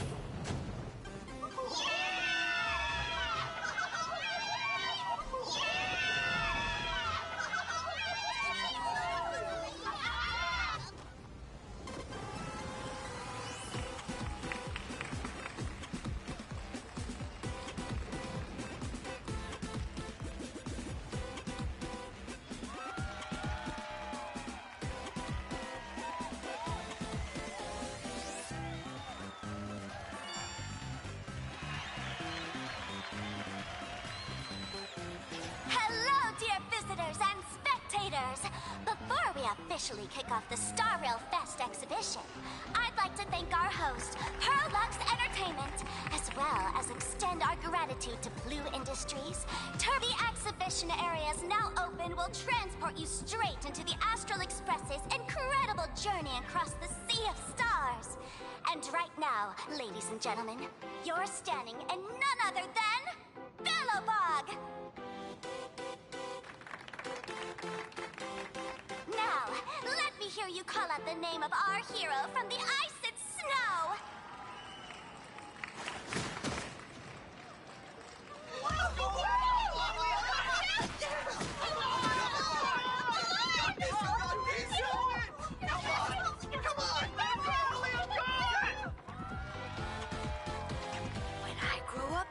Hello, dear visitors and spectators! Before we we officially kick off the Star Rail Fest exhibition, I'd like to thank our host, Perlux Entertainment, as well as extend our gratitude to Blue Industries. The exhibition area is now open will transport you straight into the Astral Express's incredible journey across the Sea of Stars. And right now, ladies and gentlemen, you're standing in none other than Bellowbog! Now, let me hear you call out the name of our hero from the ice and snow! When I grow up,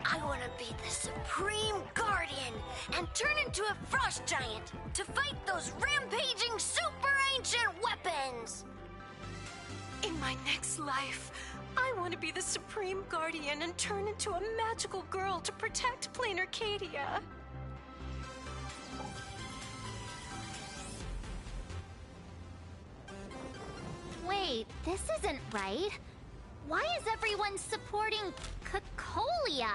I want to be the Supreme Guardian and turn into a frost giant to fight those rampaging super ancient weapons! In my next life, I want to be the Supreme Guardian and turn into a magical girl to protect Plain Arcadia. Wait, this isn't right. Why is everyone supporting Cocolia?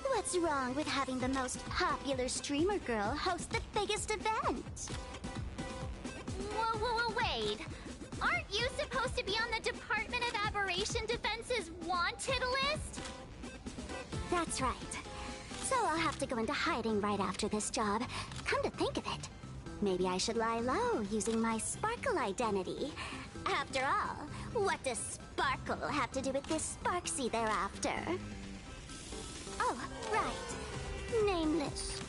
What's wrong with having the most popular streamer girl host the biggest event? Whoa, wait. Aren't you supposed to be on the Department of Aberration Defense's wanted list? That's right. So I'll have to go into hiding right after this job. Come to think of it, maybe I should lie low using my Sparkle identity. After all, what does Sparkle have to do with this Sparksy thereafter? Oh, right. Nameless.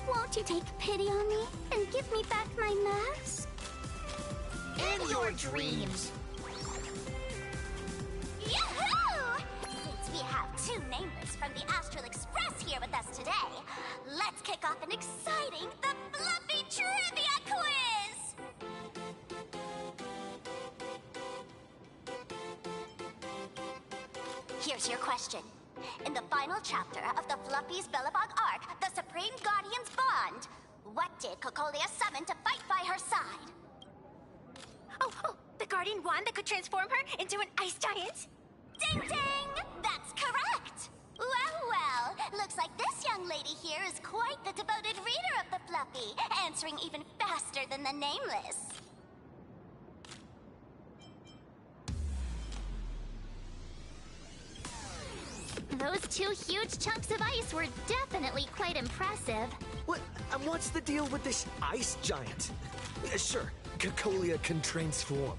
Won't you take pity on me and give me back my mask? In your dreams! Yahoo! Since we have two Nameless from the Astral Express here with us today, let's kick off an exciting The Fluffy Trivia Quiz! Here's your question. In the final chapter of the Fluffy's Bellowbog arc, The Supreme Guardian's Bond, what did Cocolia summon to fight by her side? Oh, the Guardian wand that could transform her into an ice giant? Ding ding! That's correct! Well, looks like this young lady here is quite the devoted reader of the Fluffy, answering even faster than the Nameless. Those two huge chunks of ice were definitely quite impressive. What? And what's the deal with this ice giant? Sure, Cocolia can transform,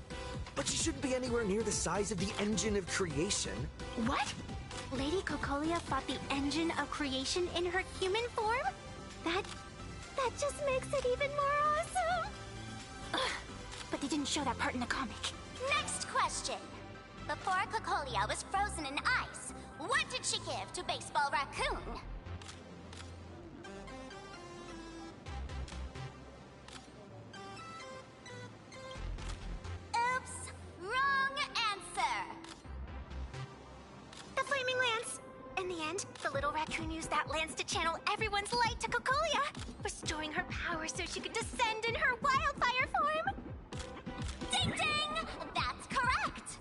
but she shouldn't be anywhere near the size of the engine of creation. What? Lady Cocolia fought the engine of creation in her human form? That just makes it even more awesome! Ugh, but they didn't show that part in the comic. Next question. Before Cocolia was frozen in ice, what did she give to Baseball Raccoon? Oops! Wrong answer! The Flaming Lance! In the end, the little raccoon used that lance to channel everyone's light to Cocolia, restoring her power so she could descend in her wildfire form! Ding ding! That's correct!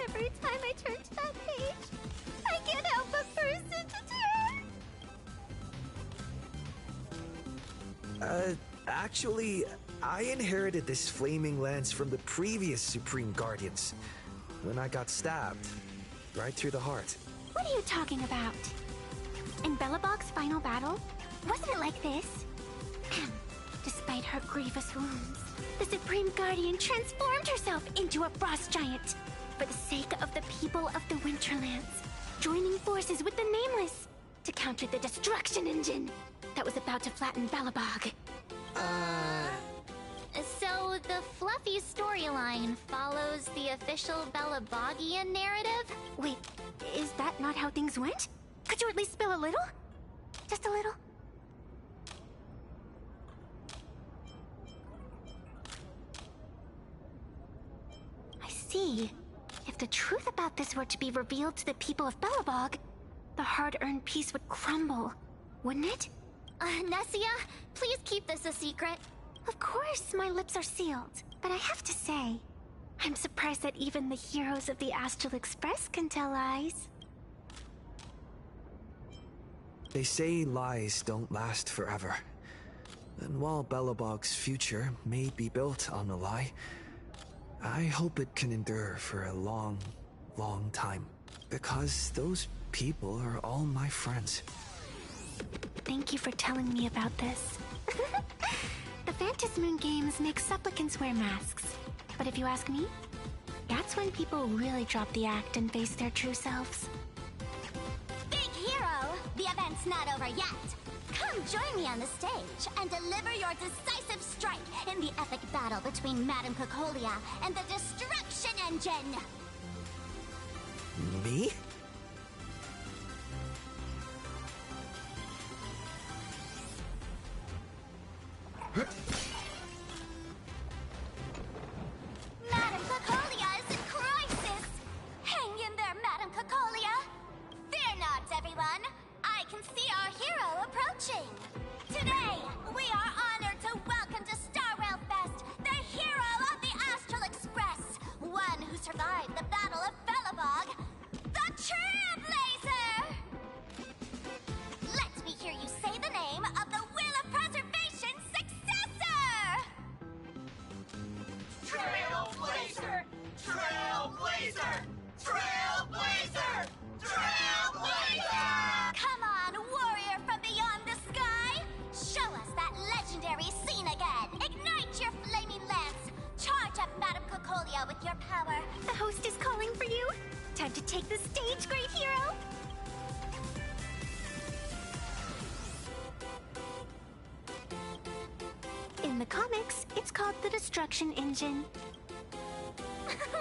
Every time I turn to that page, I can't help but burst into tears! Actually, I inherited this flaming lance from the previous Supreme Guardians when I got stabbed right through the heart. What are you talking about? In Bellowbog's final battle, wasn't it like this? Despite her grievous wounds, the Supreme Guardian transformed herself into a frost giant for the sake of the people of the Winterlands, joining forces with the Nameless to counter the destruction engine that was about to flatten Bellowbog. So the Fluffy storyline follows the official Bellobogian narrative? Wait, is that not how things went? Could you at least spill a little? Just a little? I see. If the truth about this were to be revealed to the people of Bellowbog, the hard-earned peace would crumble, wouldn't it? Nessia, please keep this a secret. Of course, my lips are sealed. But I have to say, I'm surprised that even the heroes of the Astral Express can tell lies. They say lies don't last forever. And while Belobog's future may be built on a lie, I hope it can endure for a long, long time. Because those people are all my friends. Thank you for telling me about this. The Phantasmoon games make supplicants wear masks. But if you ask me, that's when people really drop the act and face their true selves. Big hero! The event's not over yet! Come join me on the stage and deliver your decisive strike in the epic battle between Madame Cocolia and the Destruction Engine! Me? Madame Cocolia is in crisis! Hang in there, Madame Cocolia! Fear not, everyone! I can see our hero approaching! Today, we are honored to welcome to Star Rail Fest the hero of the Astral Express! One who survived the Battle of Belobog, the Trailblazer! Let me hear you say the name of the Wheel of Preservation's successor! Trailblazer! Trailblazer! Trailblazer! Trailblazer! Come on, warrior from beyond the sky! Show us that legendary scene again! Ignite your flaming lance! Charge up Madame Cocolia with your power! The host is calling for you. Time to take the stage, great hero! In the comics, it's called the Destruction Engine.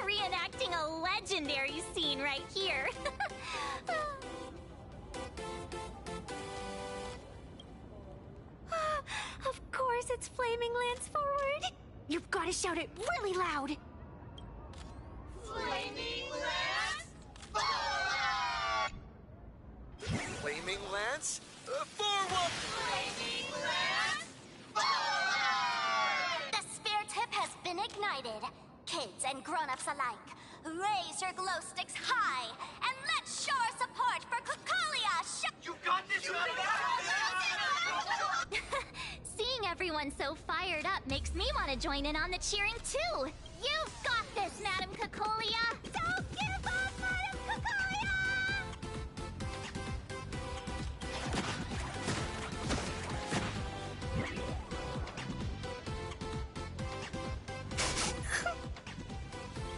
Reenacting a legendary scene right here! Of course, it's Flaming Lance forward! You've got to shout it really loud! Flaming Lance forward! Flaming Lance? Forward! Flaming Lance forward! The spare tip has been ignited. Kids and grown-ups alike, raise your glow sticks high and let's show our support for Cocolia! You got this! Seeing everyone so fired up makes me want to join in on the cheering too! You've got this, Madame Cocolia! Don't give up, Madame Cocolia!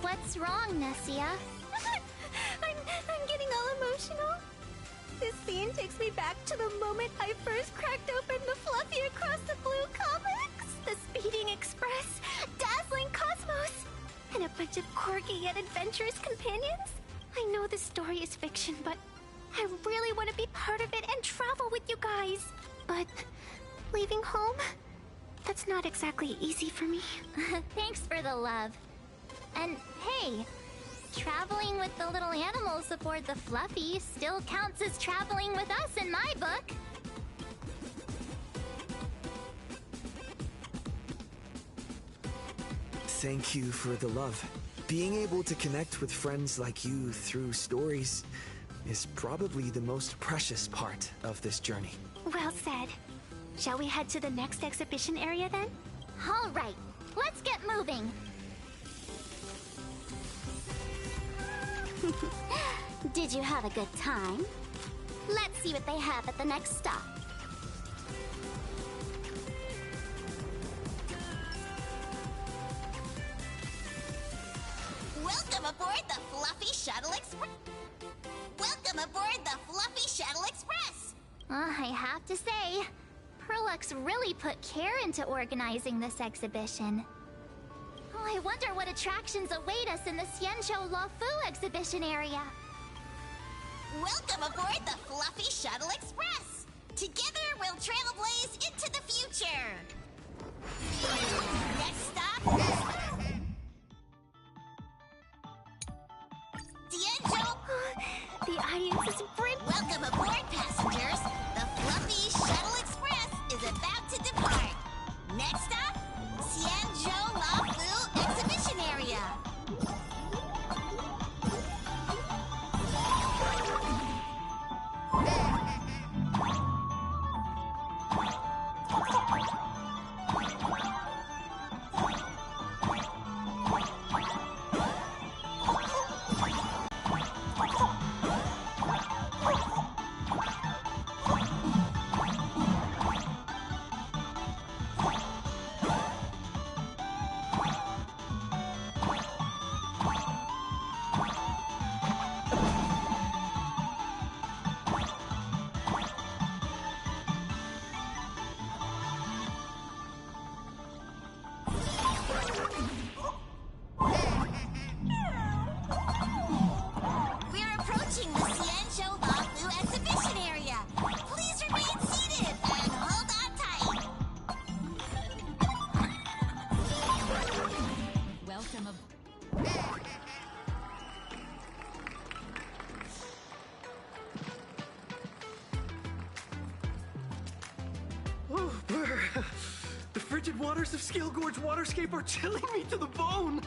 What's wrong, Nessia? I'm getting all emotional. This scene takes me back to the moment I first cracked open the Fluffy Across the Blue comics. The Speeding Express, Dazzling Cosmos, and a bunch of quirky yet adventurous companions. I know this story is fiction, but I really want to be part of it and travel with you guys. But leaving home, that's not exactly easy for me. Thanks for the love. And hey, traveling with the little animals aboard the Fluffy still counts as traveling with us in my book. Thank you for the love. Being able to connect with friends like you through stories is probably the most precious part of this journey. Well said. Shall we head to the next exhibition area then? All right, let's get moving. Did you have a good time? Let's see what they have at the next stop. Welcome aboard the Fluffy Shuttle Express. Welcome aboard the Fluffy Shuttle Express. I have to say, Perlux really put care into organizing this exhibition. Oh, I wonder what attractions await us in the Xianzhou Luofu exhibition area. Welcome aboard the Fluffy Shuttle Express. Together we'll trailblaze into the future. Next stop. Xianzhou. The audience is brilliant. Welcome aboard, passengers. The Fluffy Shuttle Express frigid waters of Scale Gorge Waterscape are chilling me to the bone!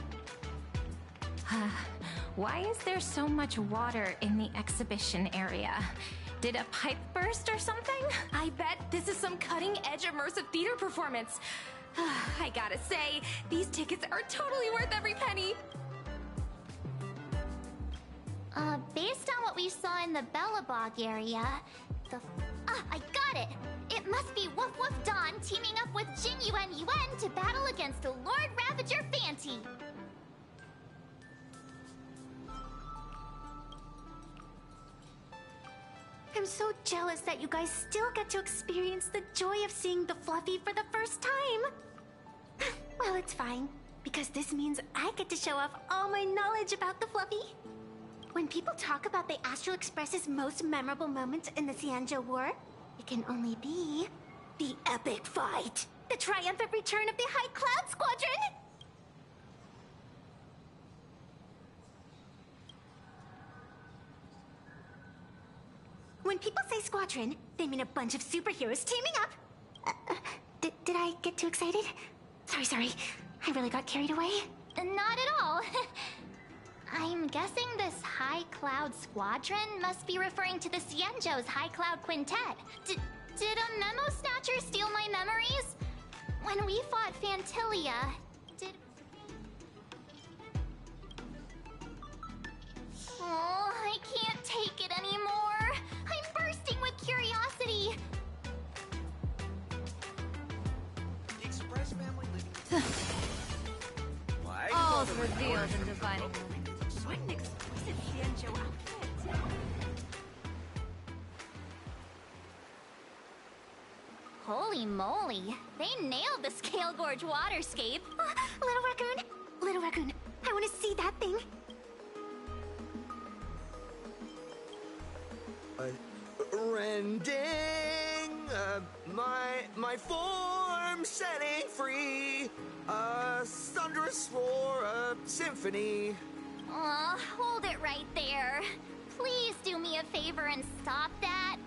Why is there so much water in the exhibition area? Did a pipe burst or something? I bet this is some cutting-edge immersive theater performance. I gotta say, these tickets are totally worth every penny. Based on what we saw in the Bellabog area, I got it! It must be Woof Woof Dawn teaming up with Jing Yuan Yuan to battle against the Lord Ravager Fanti. I'm so jealous that you guys still get to experience the joy of seeing the Fluffy for the first time. Well, it's fine, because this means I get to show off all my knowledge about the Fluffy. When people talk about the Astral Express's most memorable moments in the Xianzhou War, it can only be the epic fight, the triumphant return of the High Cloud Squadron! When people say squadron, they mean a bunch of superheroes teaming up. Did I get too excited? Sorry. I really got carried away. Not at all. I'm guessing this High Cloud Squadron must be referring to the Xianzhou's High Cloud Quintet. Did a memo snatcher steal my memories? When we fought Fantilia, did... Oh, I can't take it anymore. I'm bursting with curiosity. The Express family living... All's revealed in dividing. What an exquisite Xianzhou outfit. Holy moly, they nailed the Scale Gorge Waterscape. Little Raccoon, I want to see that thing. Rending my form setting free, a thunderous roar, a symphony. Oh, hold it right there. Please do me a favor and stop that.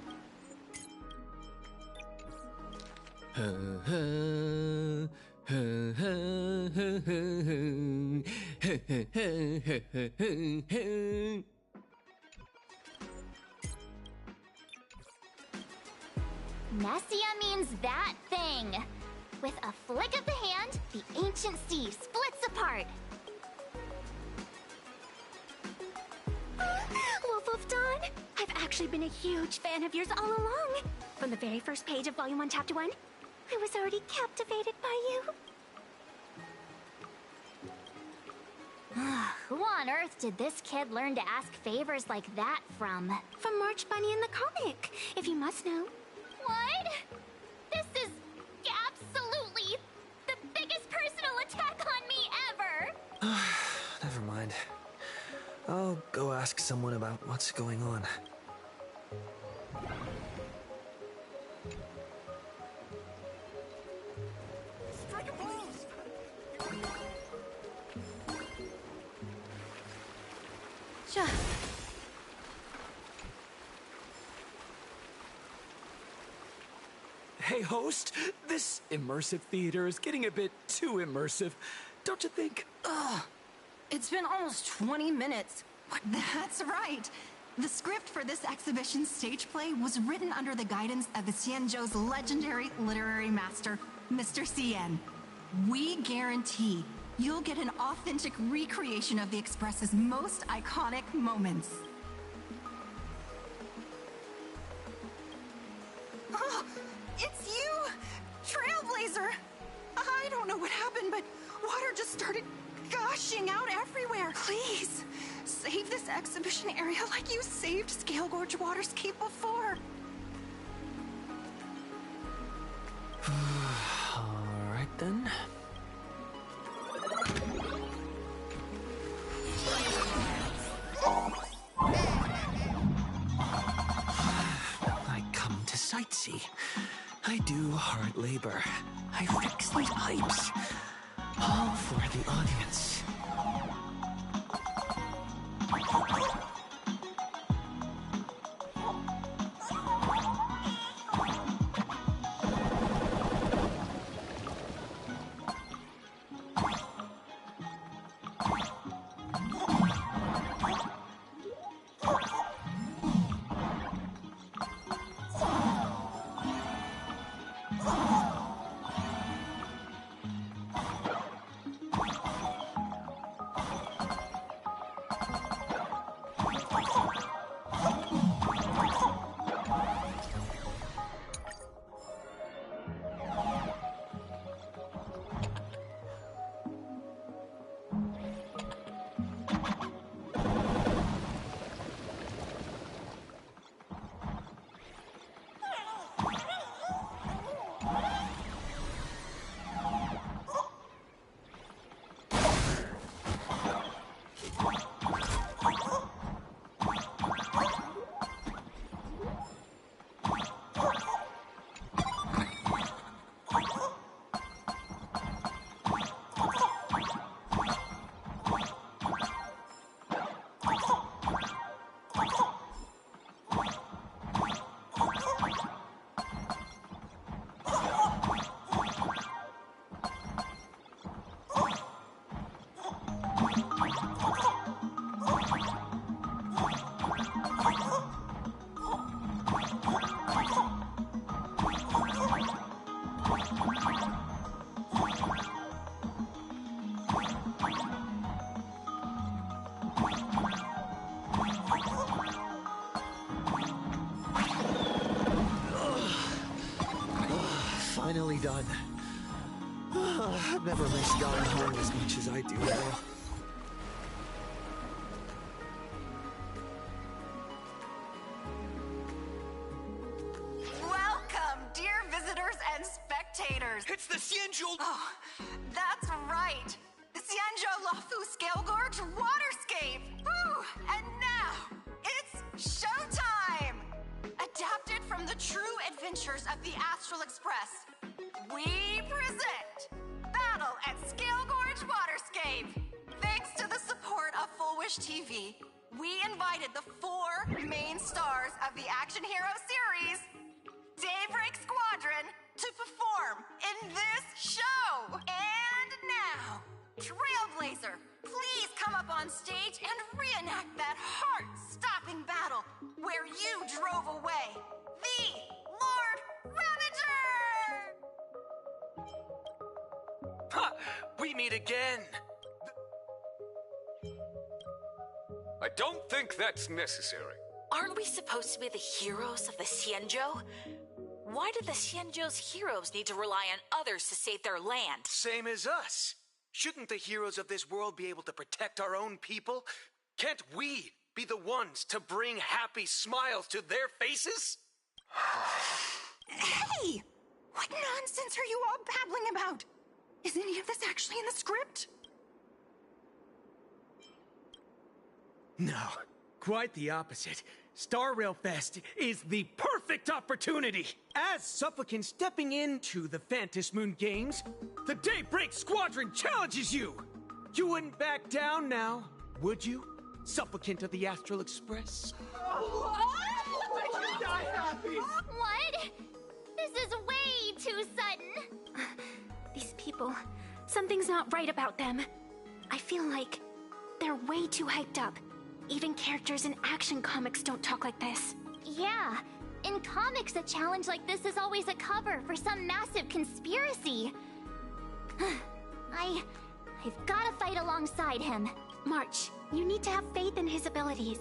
Nessia means that thing. With a flick of the hand, the ancient sea splits apart. Wolf of Dawn, I've actually been a huge fan of yours all along. From the very first page of Volume 1, Chapter 1, I was already captivated by you. Who on earth did this kid learn to ask favors like that from? From March Bunny in the comic, if you must know. What? This is absolutely the biggest personal attack on me ever! Never mind. I'll go ask someone about what's going on. Strike a pose! Hey, host, this immersive theater is getting a bit too immersive, don't you think? It's been almost 20 minutes. That's right. The script for this exhibition stage play was written under the guidance of the Xianzhou's legendary literary master, Mr. Cien. We guarantee you'll get an authentic recreation of the Express's most iconic moments. Oh, it's you! Trailblazer! I don't know what happened, but water just started gushing out everywhere. Please, save this exhibition area like you saved Scale Gorge Waterscape before. Alright then. I come to sightsee. I do hard labor. I fix these pipes. All for the audience. done. I've never missed going home as much as I do now. Welcome, dear visitors and spectators. It's the Xianzhou... Oh, that's right. The Xianzhou Luofu Scale Gorge Waterscape. Woo! And now, it's showtime! Adapted from the true adventures of the Astral Express, we present Battle at Scale Gorge Waterscape. Thanks to the support of Full Wish TV, we invited the 4 main stars of the action hero series, Daybreak Squadron, to perform in this show. And now, Trailblazer, please come up on stage and reenact that heart-stopping battle where you drove away the Lord Ravager! Ha! We meet again. I don't think that's necessary. Aren't we supposed to be the heroes of the Xianzhou? Why do the Xianzhou's heroes need to rely on others to save their land? Same as us. Shouldn't the heroes of this world be able to protect our own people? Can't we be the ones to bring happy smiles to their faces? Hey! What nonsense are you all babbling about? Is any of this actually in the script? No, quite the opposite. Star Rail Fest is the perfect opportunity. As supplicants stepping into the Phantom Moon Games, the Daybreak Squadron challenges you. You wouldn't back down now, would you? Supplicant of the Astral Express. What? This is way too sudden. These people, something's not right about them. I feel like they're way too hyped up. Even characters in action comics don't talk like this. Yeah, in comics a challenge like this is always a cover for some massive conspiracy. I've gotta fight alongside him. March, you need to have faith in his abilities.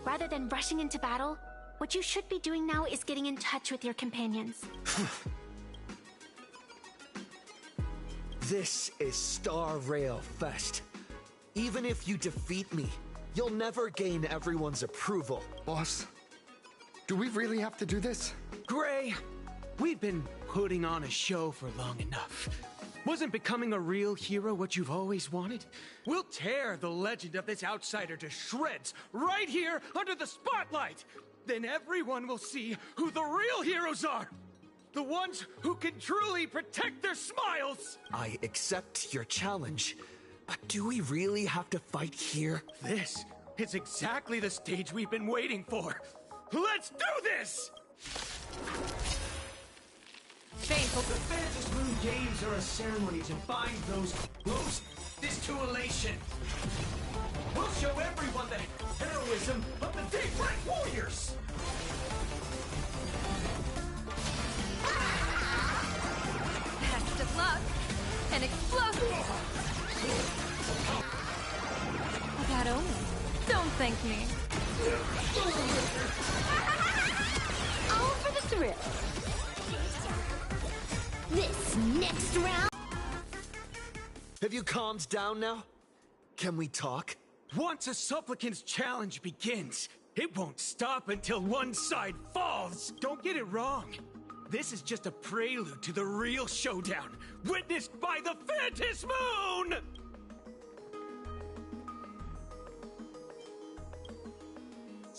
Rather than rushing into battle, what you should be doing now is getting in touch with your companions. This is Star Rail Fest. Even if you defeat me, you'll never gain everyone's approval. Boss, do we really have to do this? Gray, we've been putting on a show for long enough. Wasn't becoming a real hero what you've always wanted? We'll tear the legend of this outsider to shreds right here under the spotlight. Then everyone will see who the real heroes are. The ones who can truly protect their smiles. I accept your challenge. But do we really have to fight here? This is exactly the stage we've been waiting for. Let's do this! Faithful. The Phantom Moon Games are a ceremony to bind those close this to elation. We'll show everyone the heroism of the Daybreak Warriors! Best of luck. And explosive. That omen. Don't thank me. All for the thrill. This next round. Have you calmed down now? Can we talk? Once a supplicant's challenge begins, it won't stop until one side falls. Don't get it wrong. This is just a prelude to the real showdown, witnessed by the Phantom Moon!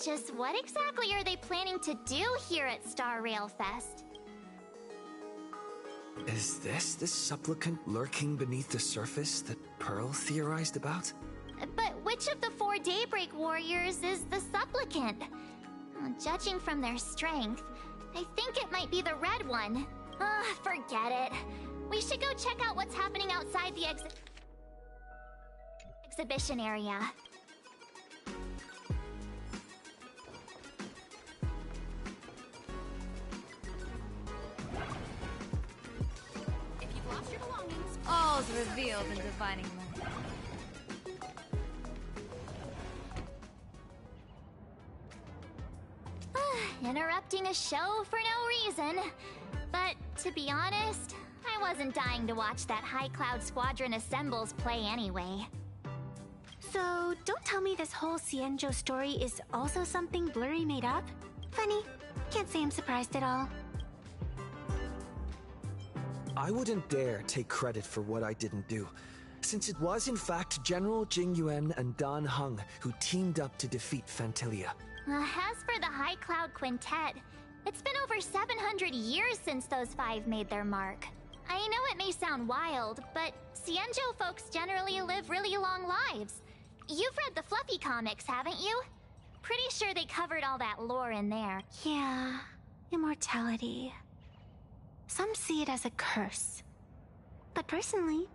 Just what exactly are they planning to do here at Star Rail Fest? Is this the supplicant lurking beneath the surface that Pearl theorized about? But which of the 4 Daybreak Warriors is the supplicant? Judging from their strength, I think it might be the red one. Forget it. We should go check out what's happening outside the exhibition area. If you've lost your belongings, all's revealed in divining them. Interrupting a show for no reason. But to be honest, I wasn't dying to watch that High Cloud Squadron Assembles play anyway. So, don't tell me this whole Xianzhou story is also something Blurry made up? Funny. Can't say I'm surprised at all. I wouldn't dare take credit for what I didn't do, since it was in fact General Jing Yuan and Dan Heng who teamed up to defeat Fantilia. As for the High Cloud Quintet, it's been over 700 years since those five made their mark. I know it may sound wild, but Xianzhou folks generally live really long lives. You've read the Fluffy comics, haven't you? Pretty sure they covered all that lore in there. Yeah, immortality. Some see it as a curse. But personally,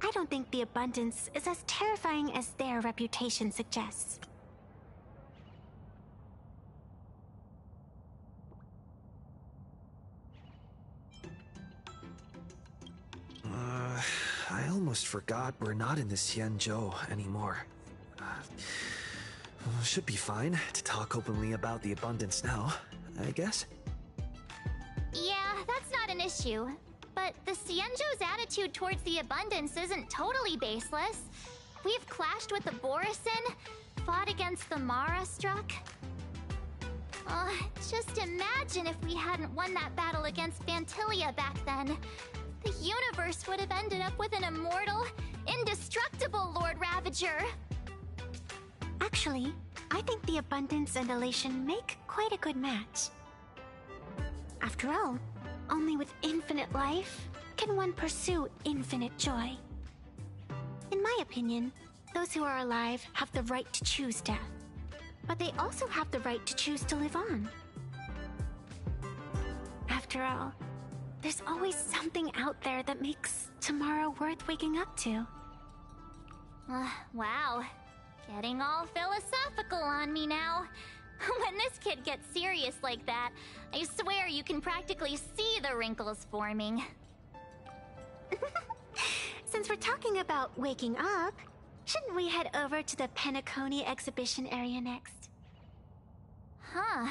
I don't think the abundance is as terrifying as their reputation suggests. I almost forgot we're not in the Xianzhou anymore. Should be fine to talk openly about the abundance now, I guess. Yeah, that's not an issue. But the Xianzhou's attitude towards the abundance isn't totally baseless. We've clashed with the Borisin, fought against the Mara struck. Just imagine if we hadn't won that battle against Fantilia back then. The universe would have ended up with an immortal, indestructible Lord Ravager. Actually, I think the abundance and elation make quite a good match. After all, only with infinite life can one pursue infinite joy. In my opinion, those who are alive have the right to choose death, but they also have the right to choose to live on. After all, there's always something out there that makes tomorrow worth waking up to. Wow. Getting all philosophical on me now. When this kid gets serious like that, I swear you can practically see the wrinkles forming. Since we're talking about waking up, shouldn't we head over to the Penacony exhibition area next? Huh.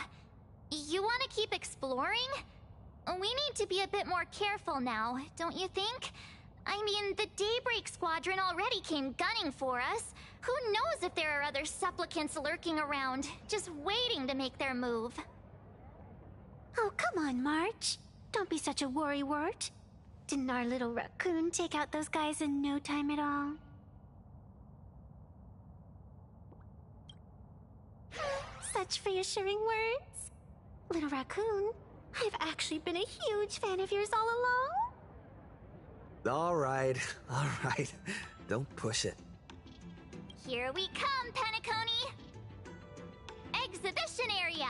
You want to keep exploring? We need to be a bit more careful now, don't you think? I mean, the Daybreak Squadron already came gunning for us. Who knows if there are other supplicants lurking around, just waiting to make their move. Oh, come on, March. Don't be such a worrywart. Didn't our little raccoon take out those guys in no time at all? Such reassuring words. Little raccoon, I've actually been a huge fan of yours all along. All right. Don't push it. Here we come, Penacony! Exhibition area!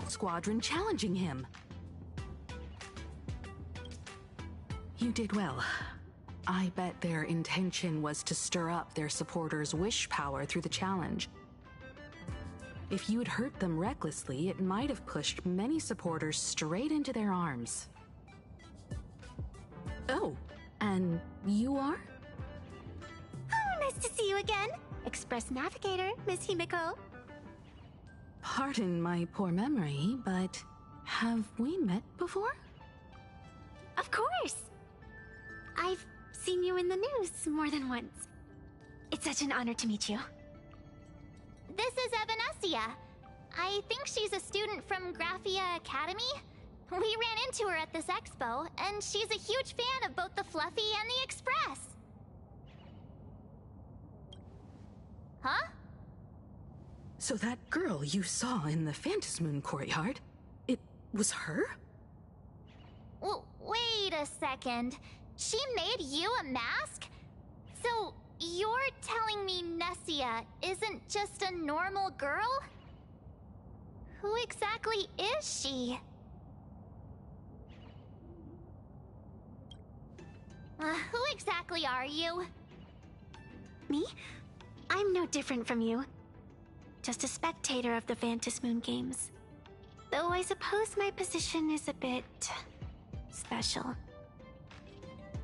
Squadron challenging him. You did well. I bet their intention was to stir up their supporters' wish power through the challenge. If you'd hurt them recklessly, it might have pushed many supporters straight into their arms. Oh, and you are? Oh, nice to see you again. Express Navigator, Miss Himiko. Pardon my poor memory, but have we met before? Of course. I've seen you in the news more than once. It's such an honor to meet you. This is Evanescia. I think she's a student from Graphia Academy. We ran into her at this expo, and she's a huge fan of both the Fluffy and the Express. Huh? So that girl you saw in the Phantasmoon courtyard, it was her? Well, wait a second. She made you a mask? So, you're telling me Nessia isn't just a normal girl? Who exactly is she? Who exactly are you? Me? I'm no different from you. Just a spectator of the Phantasmoon games. Though I suppose my position is a bit special.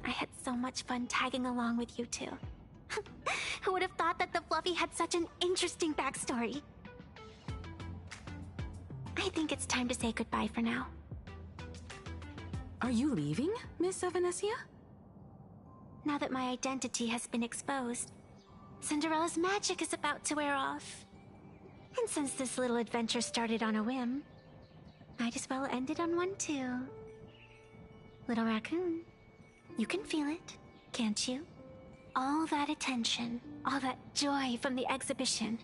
I had so much fun tagging along with you two. Who would have thought that the Fluffy had such an interesting backstory? I think it's time to say goodbye for now. Are you leaving, Miss Evanesia? Now that my identity has been exposed, Cinderella's magic is about to wear off. And since this little adventure started on a whim, might as well end it on one too. Little raccoon, you can feel it, can't you? All that attention, all that joy from the exhibition.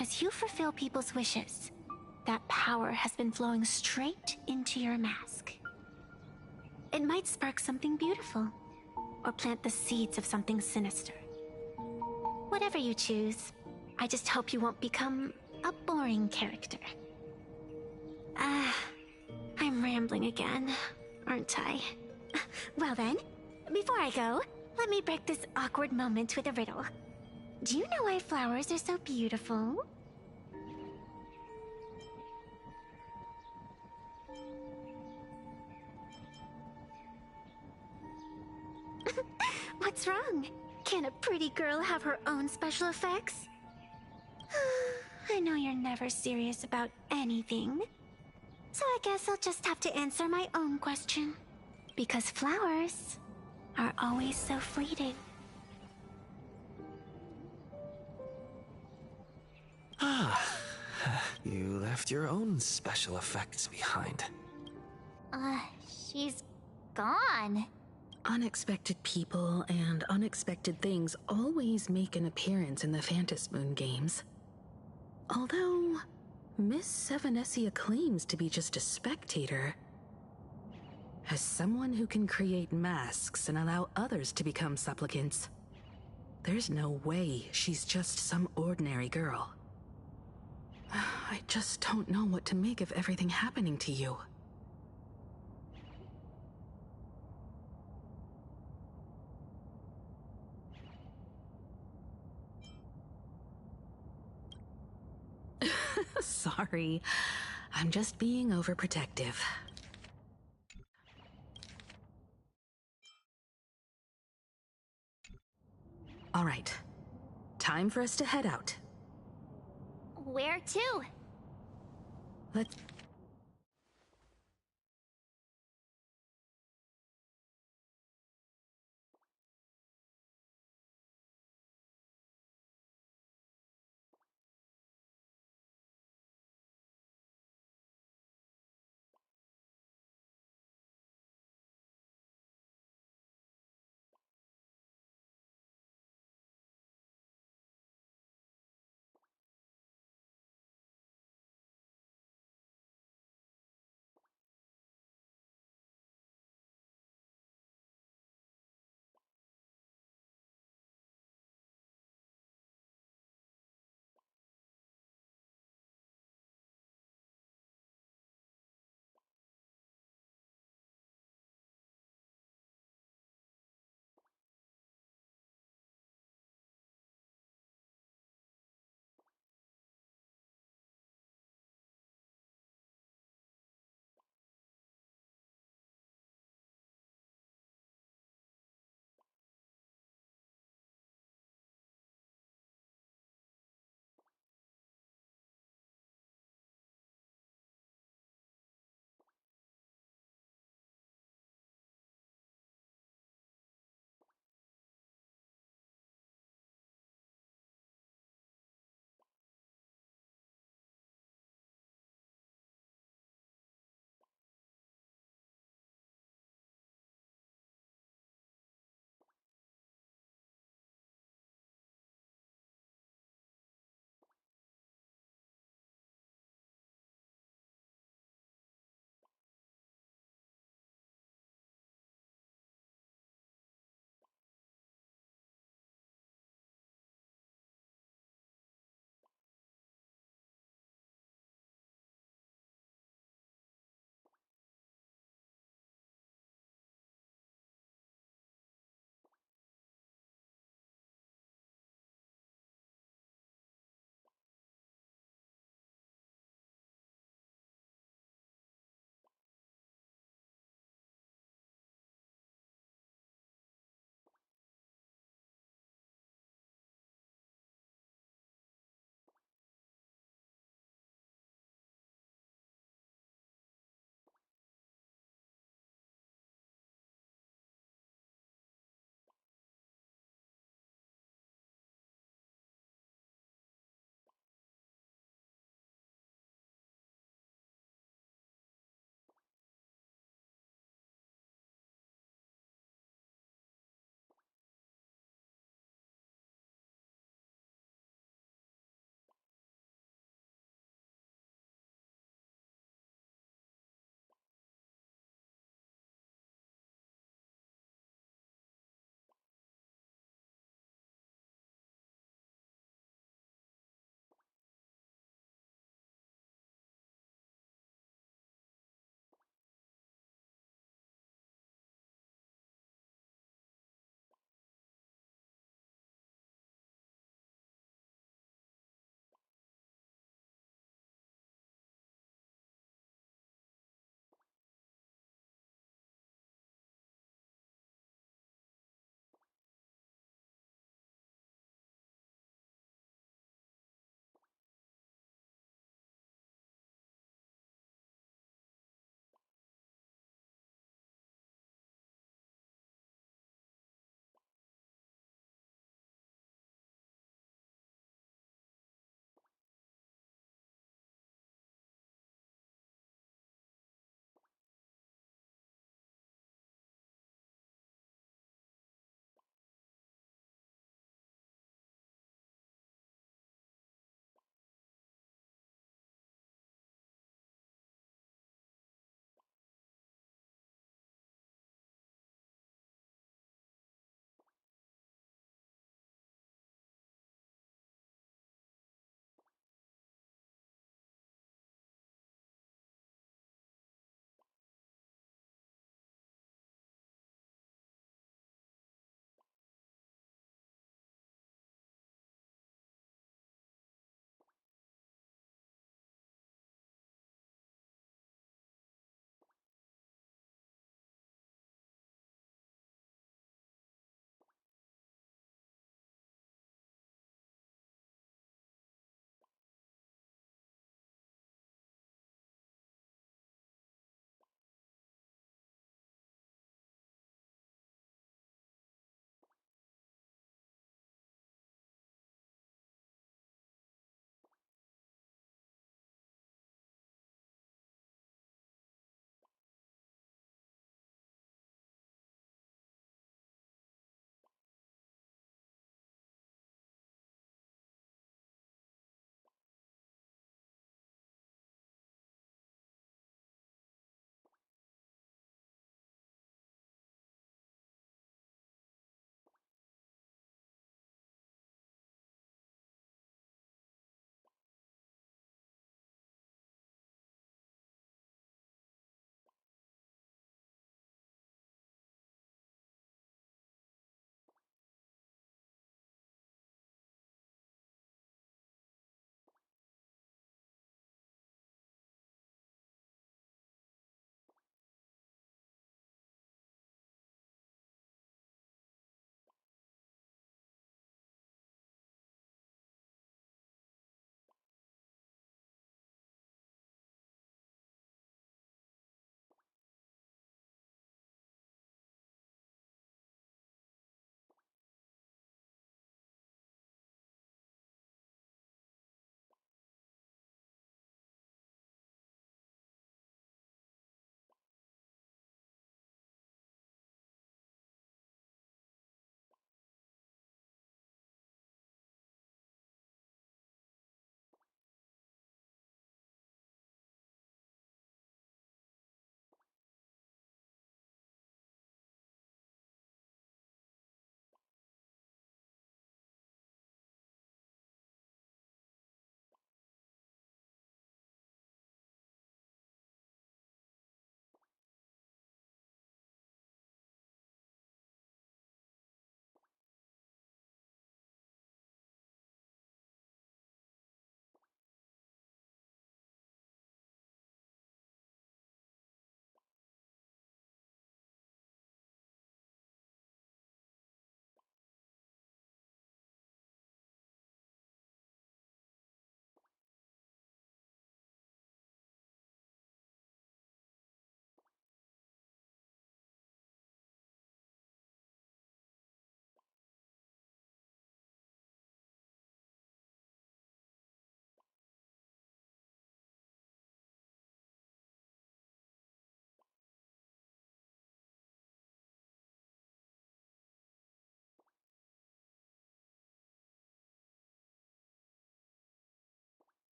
As you fulfill people's wishes, that power has been flowing straight into your mask. It might spark something beautiful, or plant the seeds of something sinister. Whatever you choose, I just hope you won't become a boring character. I'm rambling again, aren't I? Well then, before I go, let me break this awkward moment with a riddle. Do you know why flowers are so beautiful? What's wrong? Can a pretty girl have her own special effects? I know you're never serious about anything. So I guess I'll just have to answer my own question. Because flowers are always so fleeting. You left your own special effects behind. She's gone. Unexpected people and unexpected things always make an appearance in the Phantasmoon games. Although, Miss Evanesia claims to be just a spectator. As someone who can create masks and allow others to become supplicants, there's no way she's just some ordinary girl. I just don't know what to make of everything happening to you. Sorry, I'm just being overprotective. All right, time for us to head out. Where to? Let's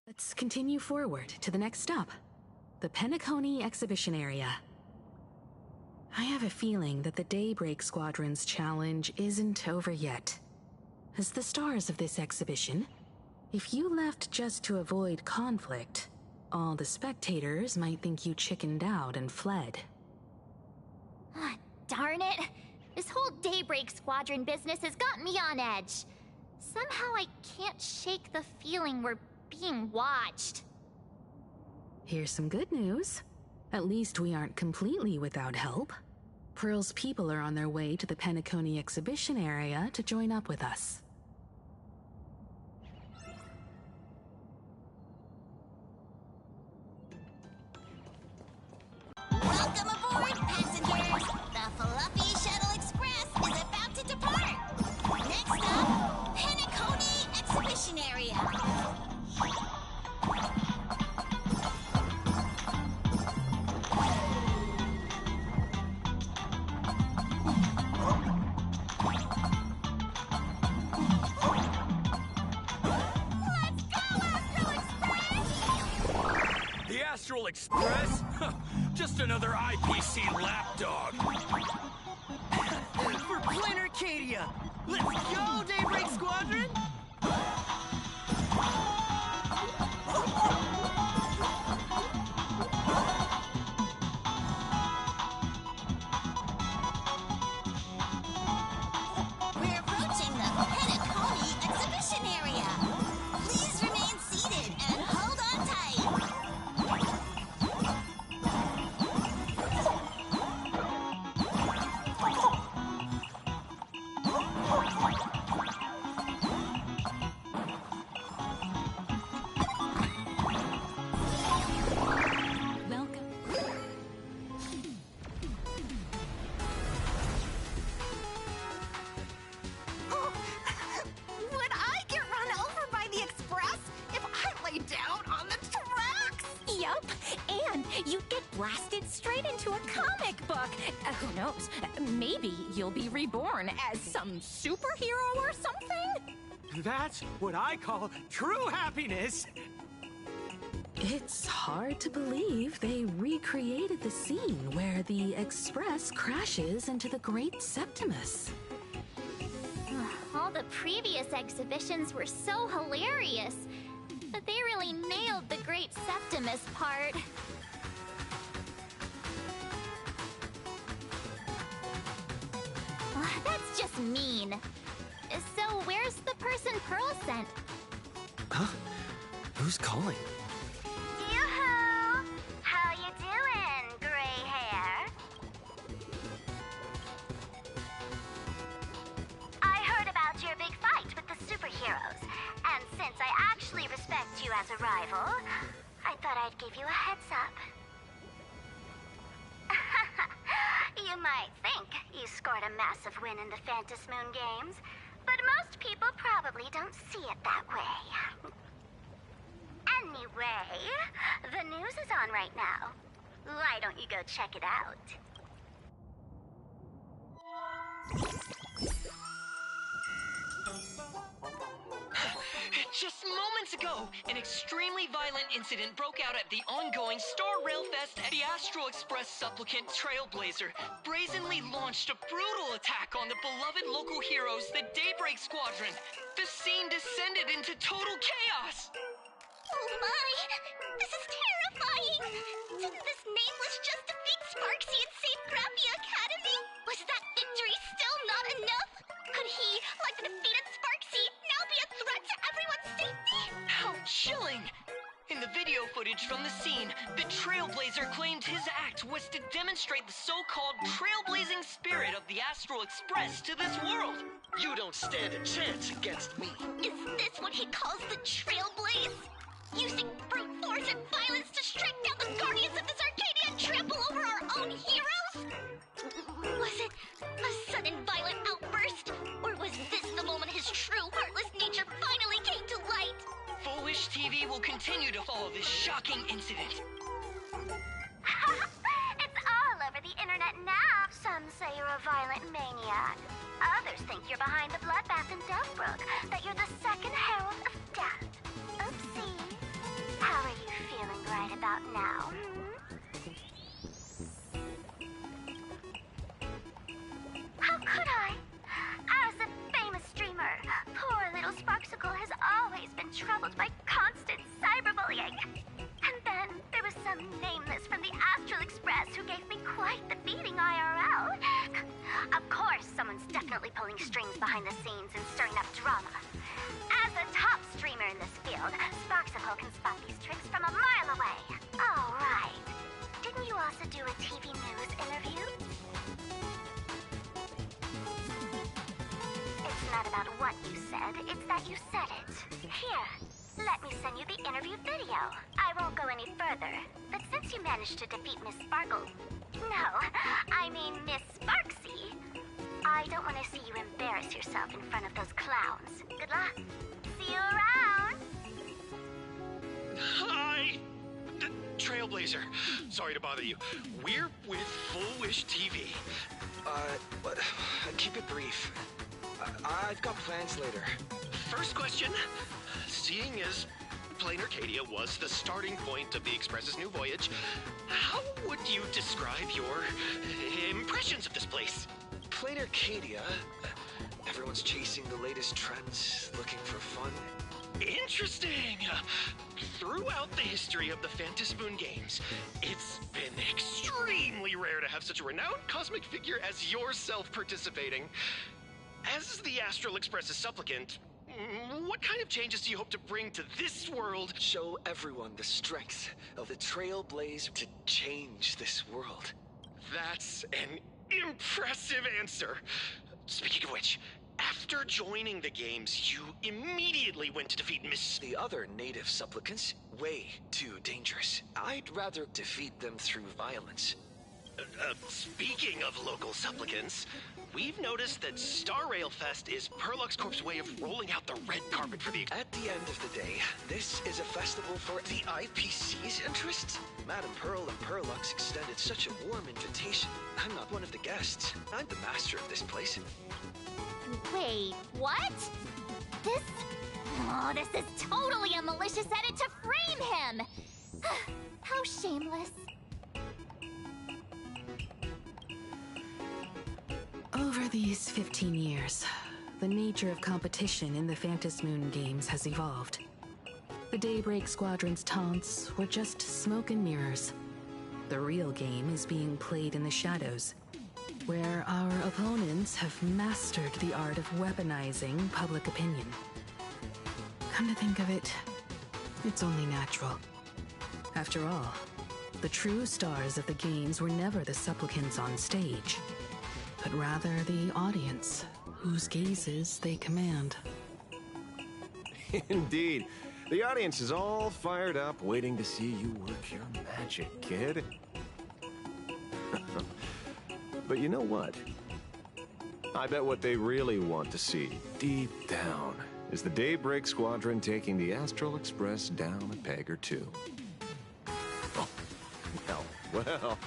Let's continue forward to the next stop, the Penacony Exhibition Area. I have a feeling that the Daybreak Squadron's challenge isn't over yet. As the stars of this exhibition, if you left just to avoid conflict, all the spectators might think you chickened out and fled. Ah, darn it! This whole Daybreak Squadron business has got me on edge. Somehow I can't shake the feeling we're being watched. Here's some good news. At least we aren't completely without help. Pearl's people are on their way to the Penacony Exhibition Area to join up with us. Welcome aboard, passengers! The Fluffy Shuttle Express is about to depart! Next up, Penacony Exhibition Area! The Astral Express? Just another IPC lapdog. For Plain Arcadia! Let's go, Daybreak Squadron! We're approaching the Penacony Exhibition Area. Please remain seated and hold on tight. Would I get run over by the Express if I lay down on the tracks? Yup, and you'd get blasted straight into a comic book. Who knows? Maybe you'll be reborn as some superhero or something? That's what I call true happiness! It's hard to believe they recreated the scene where the Express crashes into the Great Septimus. All the previous exhibitions were so hilarious, but they really nailed the Great Septimus part. That's just mean. So where's the person Pearl sent? Huh? Who's calling? Yoo-hoo! How you doing, gray hair? I heard about your big fight with the superheroes, and since I actually respect you as a rival, I thought I'd give you a heads up. You might think you scored a massive win in the Phantom Moon Games, but most people probably don't see it that way. Anyway, the news is on right now. Why don't you go check it out? Just moments ago, an extremely violent incident broke out at the ongoing Star Rail Fest. The Astral Express supplicant Trailblazer brazenly launched a brutal attack on the beloved local heroes, the Daybreak Squadron. The scene descended into total chaos! Oh my! This is terrifying! Didn't this nameless just defeat Sparksy and save Graphia Academy? Was that victory still not enough? Could he, like the defeated Sparksy, now be a threat to everyone's safety? How chilling! In the video footage from the scene, the Trailblazer claimed his act was to demonstrate the so-called trailblazing spirit of the Astral Express to this world. You don't stand a chance against me. Is this what he calls the Trailblaze? Using brute force and violence to strike down the guardians of this Arcadia and trample over our own heroes? Was it a sudden violent outburst? Or was this the moment his true heartless nature finally came to light? Foolish TV will continue to follow this shocking incident. It's all over the internet now. Some say you're a violent maniac. Others think you're behind the bloodbath in Deathbrook, that you're the second herald of death. Oopsie. about now. How could I? As a famous streamer, poor little Sparksicle has always been troubled by constant cyberbullying. And then there was some nameless from the Astral Express who gave me quite the beating IRL. Of course, someone's definitely pulling strings behind the scenes and stirring up drama. As a top streamer in this field, Sparksicle can spot these tricks from a mile away. Oh, right. Didn't you also do a TV news interview? It's not about what you said, it's that you said it. Here, let me send you the interview video. I won't go any further, but since you managed to defeat Miss Sparkle... No, I mean Miss Sparksy, I don't want to see you embarrass yourself in front of those clowns. Good luck. See you around! Hi! Trailblazer. Sorry to bother you. We're with Full Wish TV. Keep it brief. I've got plans later. First question. Seeing as Plain Arcadia was the starting point of the Express's new voyage, how would you describe your impressions of this place? Plain Arcadia? Everyone's chasing the latest trends, looking for fun. Interesting! Throughout the history of the Phantasmoon games, it's been extremely rare to have such a renowned cosmic figure as yourself participating. As the Astral Express's supplicant, what kind of changes do you hope to bring to this world? Show everyone the strength of the Trailblaze to change this world. That's an impressive answer. Speaking of which, after joining the games, you immediately went to defeat Miss... The other native supplicants? Way too dangerous. I'd rather defeat them through violence. Speaking of local supplicants, we've noticed that Star Rail Fest is Perlux Corp's way of rolling out the red carpet for the... At the end of the day, this is a festival for the IPC's interests. Madame Pearl and Perlux extended such a warm invitation. I'm not one of the guests. I'm the master of this place. Wait, what? This... Oh, this is totally a malicious edit to frame him! How shameless. Over these 15 years, the nature of competition in the Phantasmoon games has evolved. The Daybreak Squadron's taunts were just smoke and mirrors. The real game is being played in the shadows, where our opponents have mastered the art of weaponizing public opinion. Come to think of it, it's only natural. After all, the true stars of the games were never the supplicants on stage, but rather the audience, whose gazes they command. Indeed. The audience is all fired up, waiting to see you work your magic, kid. But you know what? I bet what they really want to see, deep down, is the Daybreak Squadron taking the Astral Express down a peg or two. Oh, well,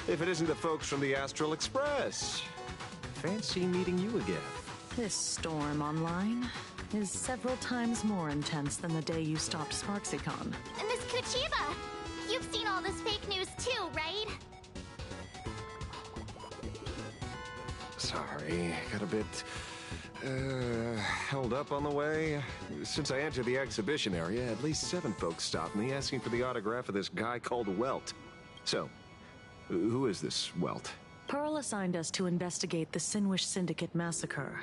if it isn't the folks from the Astral Express. Fancy meeting you again. This storm online is several times more intense than the day you stopped SparksyCon. Miss Kuchiba, you've seen all this fake news too, right? Sorry, got a bit held up on the way. Since I entered the exhibition area, at least 7 folks stopped me asking for the autograph of this guy called Welt. So, who is this Welt? Pearl assigned us to investigate the Sinwish Syndicate massacre.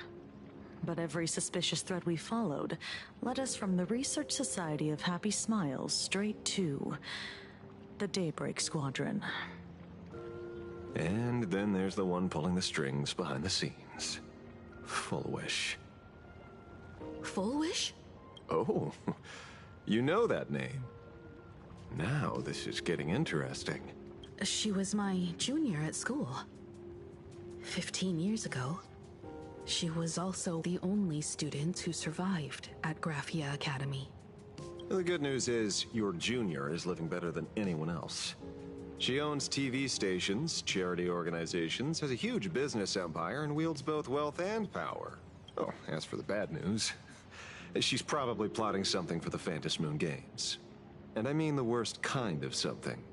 But every suspicious thread we followed led us from the Research Society of Happy Smiles straight to the Daybreak Squadron. And then there's the one pulling the strings behind the scenes. Full Wish. Full Wish? Oh, you know that name. Now this is getting interesting. She was my junior at school. 15 years ago. She was also the only student who survived at Graphia Academy. The good news is, your junior is living better than anyone else. She owns TV stations, charity organizations, has a huge business empire, and wields both wealth and power. Oh, as for the bad news, she's probably plotting something for the Phantasmoon games. And I mean the worst kind of something.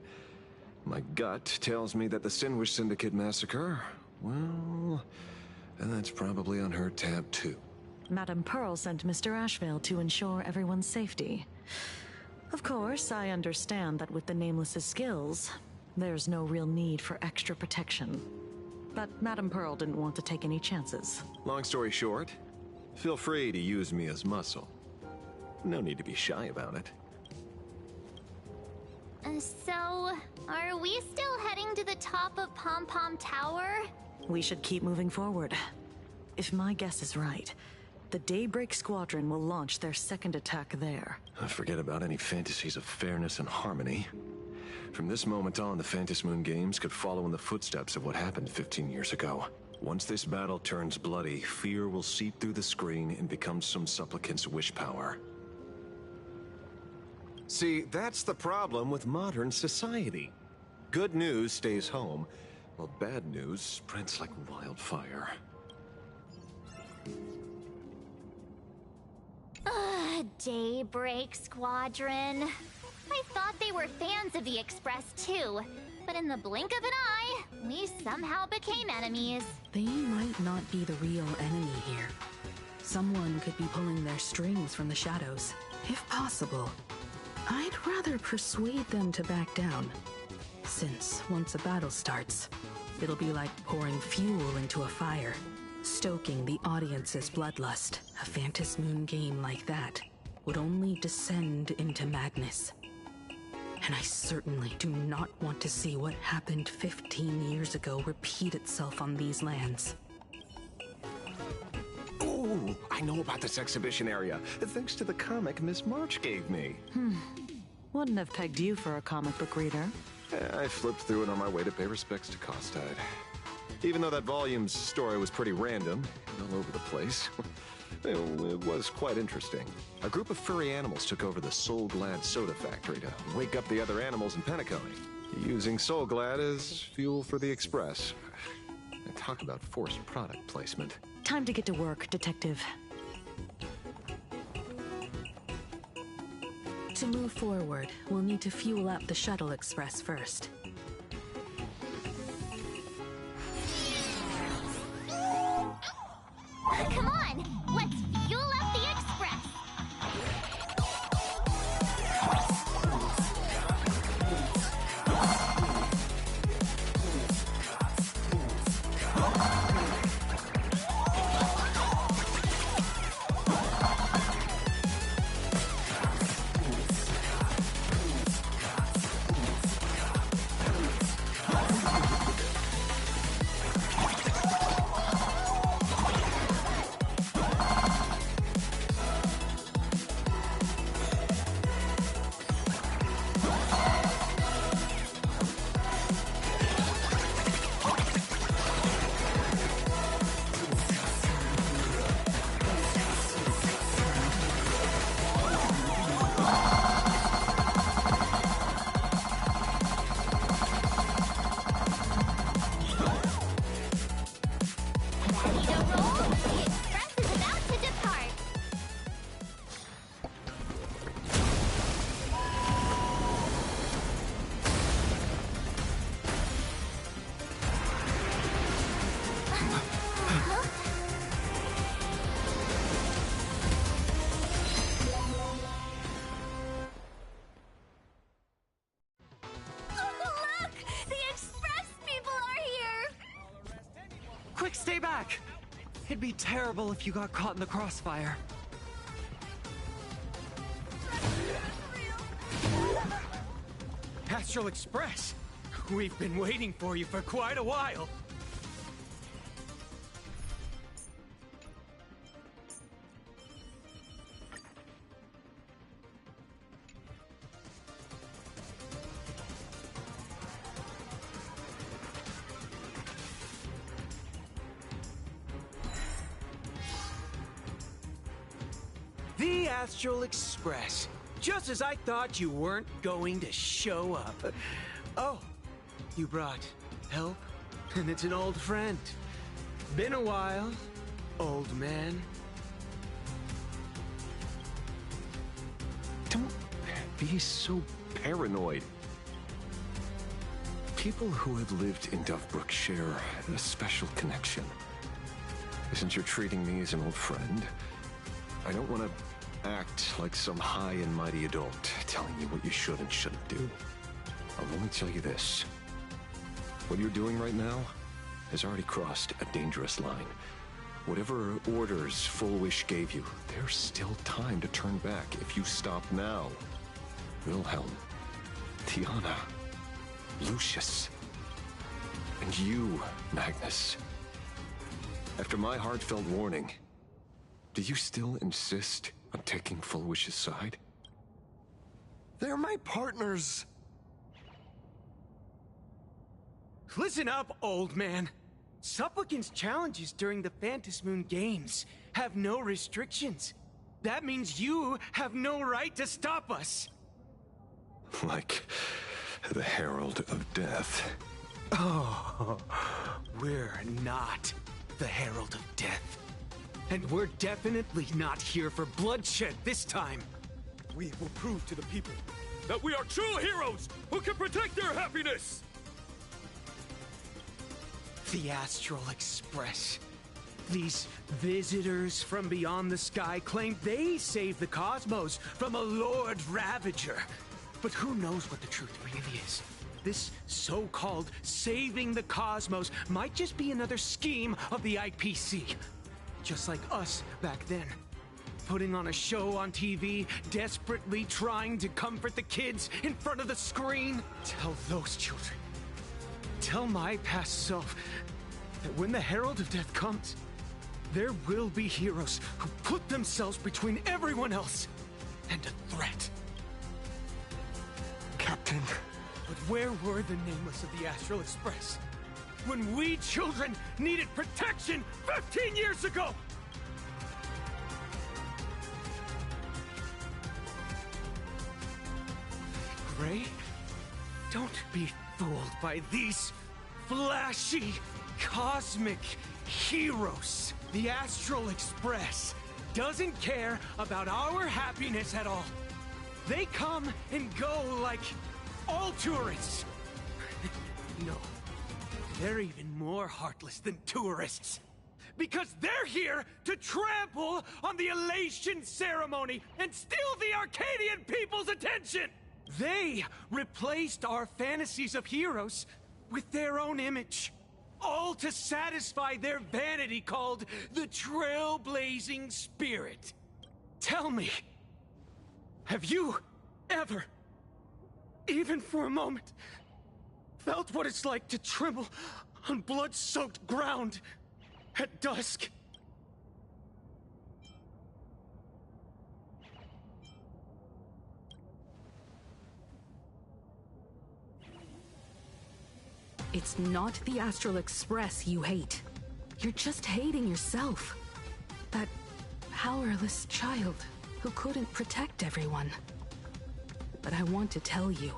My gut tells me that the Sinwish Syndicate massacre, well, that's probably on her tab too. Madame Pearl sent Mr. Ashveil to ensure everyone's safety. Of course, I understand that with the Nameless's skills, there's no real need for extra protection. But Madame Pearl didn't want to take any chances. Long story short, feel free to use me as muscle. No need to be shy about it. So, are we still heading to the top of Pom Pom Tower? We should keep moving forward. If my guess is right, the Daybreak Squadron will launch their second attack there. Forget about any fantasies of fairness and harmony. From this moment on, the Phantasy Moon Games could follow in the footsteps of what happened 15 years ago. Once this battle turns bloody, fear will seep through the screen and become some supplicant's wish power. See, that's the problem with modern society. Good news stays home, while bad news spreads like wildfire. Daybreak Squadron. I thought they were fans of the Express too, but in the blink of an eye, we somehow became enemies. They might not be the real enemy here. Someone could be pulling their strings from the shadows. If possible, I'd rather persuade them to back down. Since once a battle starts, it'll be like pouring fuel into a fire, stoking the audience's bloodlust. A Phantasy Moon game like that would only descend into madness. And I certainly do not want to see what happened 15 years ago repeat itself on these lands. Ooh, I know about this exhibition area, thanks to the comic Miss March gave me. Wouldn't have pegged you for a comic book reader. I flipped through it on my way to pay respects to Costide. Even though that volume's story was pretty random, and all over the place, it was quite interesting. A group of furry animals took over the Soul Glad soda factory to wake up the other animals in Penacony, using Soul Glad as fuel for the Express. Talk about forced product placement. Time to get to work, Detective. To move forward, we'll need to fuel up the Shuttle Express first. Come on, let's fuel up the Express. Quick, stay back! It'd be terrible if you got caught in the crossfire. Astral Express! We've been waiting for you for quite a while. The Astral Express. Just as I thought you weren't going to show up. Oh, you brought help? And it's an old friend. Been a while, old man. be so paranoid? People who have lived in Dovebrook share a special connection. Since you're treating me as an old friend, I don't want to act like some high and mighty adult telling you what you should and shouldn't do. I'll only tell you this. What you're doing right now has already crossed a dangerous line. Whatever orders Full Wish gave you, there's still time to turn back if you stop now. Wilhelm, Tiana, Lucius, and you, Magnus. After my heartfelt warning, do you still insist on taking Full Wish's side? They're my partners. Listen up, old man. Supplicant's challenges during the Phantasmoon Games have no restrictions. That means you have no right to stop us. Like the Herald of Death. Oh, we're not the Herald of Death. And we're definitely not here for bloodshed this time. We will prove to the people that we are true heroes who can protect their happiness! The Astral Express. These visitors from beyond the sky claim they saved the cosmos from a Lord Ravager. But who knows what the truth really is? This so-called saving the cosmos might just be another scheme of the IPC. Just like us back then. Putting on a show on TV, desperately trying to comfort the kids in front of the screen. Tell those children. Tell my past self that when the Herald of Death comes, there will be heroes who put themselves between everyone else and a threat. Captain. But where were the nameless of the Astral Express when we children needed protection 15 years ago? Gray, don't be fooled by these flashy, cosmic heroes. The Astral Express doesn't care about our happiness at all. They come and go like all tourists. No, they're even more heartless than tourists. Because they're here to trample on the elation ceremony and steal the Arcadian people's attention! They replaced our fantasies of heroes with their own image. All to satisfy their vanity called the Trailblazing Spirit. Tell me, have you ever, even for a moment, felt what it's like to tremble on blood-soaked ground at dusk? It's not the Astral Express you hate. You're just hating yourself. That powerless child who couldn't protect everyone. But I want to tell you,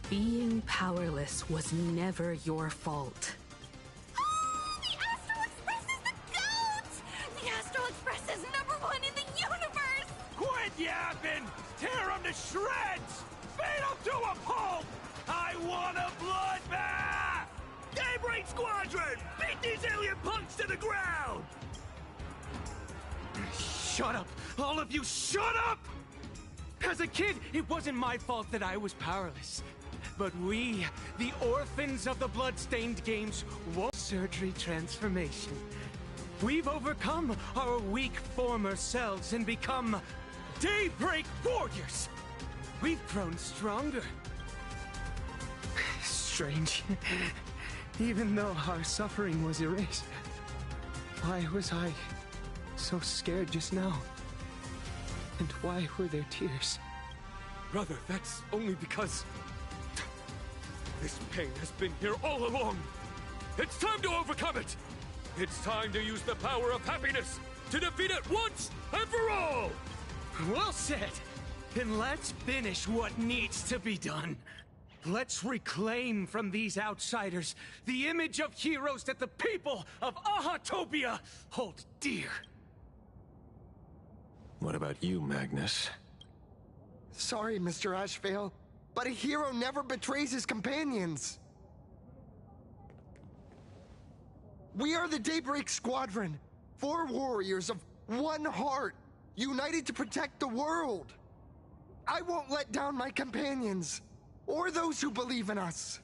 being powerless was never your fault. Oh, the Astral Express is the GOAT! The Astral Express is #1 in the universe! Quit yapping! Tear them to shreds! Beat them to a pulp! I want a bloodbath! Daybreak Squadron! Beat these alien punks to the ground! Shut up! All of you, shut up! As a kid, it wasn't my fault that I was powerless. But we, the orphans of the Bloodstained Games, won surgery transformation. We've overcome our weak former selves and become Daybreak Warriors! We've grown stronger. Strange. Even though our suffering was erased, why was I so scared just now? And why were there tears? Brother, that's only because this pain has been here all along. It's time to overcome it. It's time to use the power of happiness to defeat it once and for all. Well said. Then let's finish what needs to be done. Let's reclaim from these outsiders the image of heroes that the people of Ahatopia hold dear. What about you, Magnus? Sorry, Mr. Ashveil, but a hero never betrays his companions. We are the Daybreak Squadron, 4 warriors of one heart, united to protect the world. I won't let down my companions, or those who believe in us.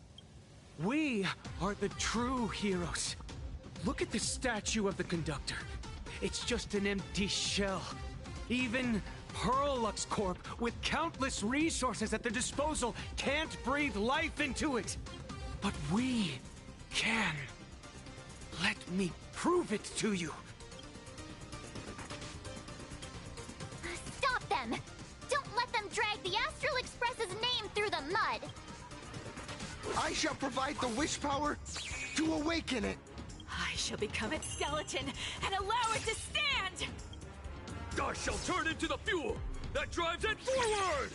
We are the true heroes. Look at the statue of the conductor. It's just an empty shell. Even Pearlux Corp, with countless resources at their disposal, can't breathe life into it. But we can. Let me prove it to you. Stop them! Don't let them drag the Astral Express's name through the mud! I shall provide the wish power to awaken it. I shall become its skeleton and allow it to stand! I shall turn into the fuel that drives it forward!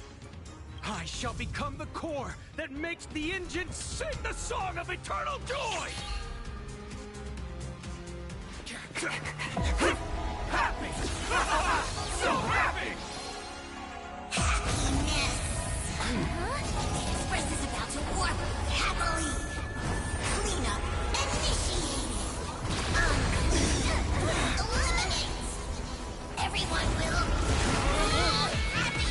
I shall become the core that makes the engine sing the song of eternal joy! Happy! So happy! Happiness! The Express is about to warp happily! Cleanup initiated! Unclean! Eliminate! Everyone will... happy!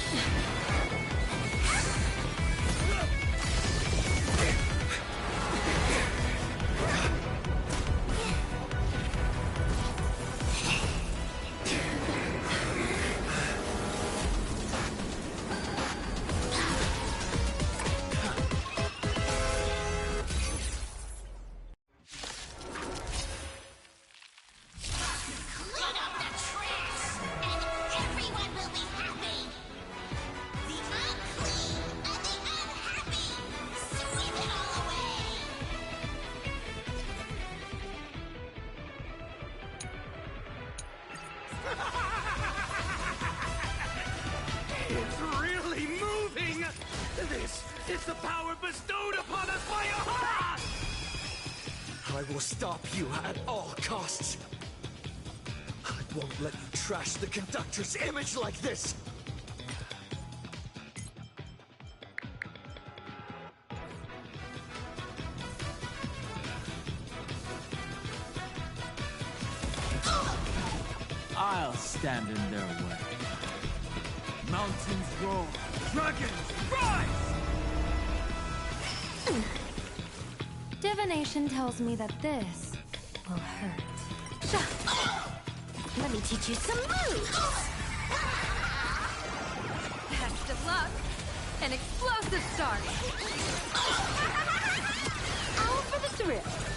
Clean up the trash, and everyone will be happy! The unclean and the unhappy! Sweep it all away! It's really moving! This is the power bestowed upon us by Ahara! I will stop you at all costs. I won't let you trash the conductor's image like this! I'll stand in their way. Mountains roar, dragons rise! Divination tells me that this will hurt. Let me teach you some moves! Best of luck! An explosive start! All for the thrill!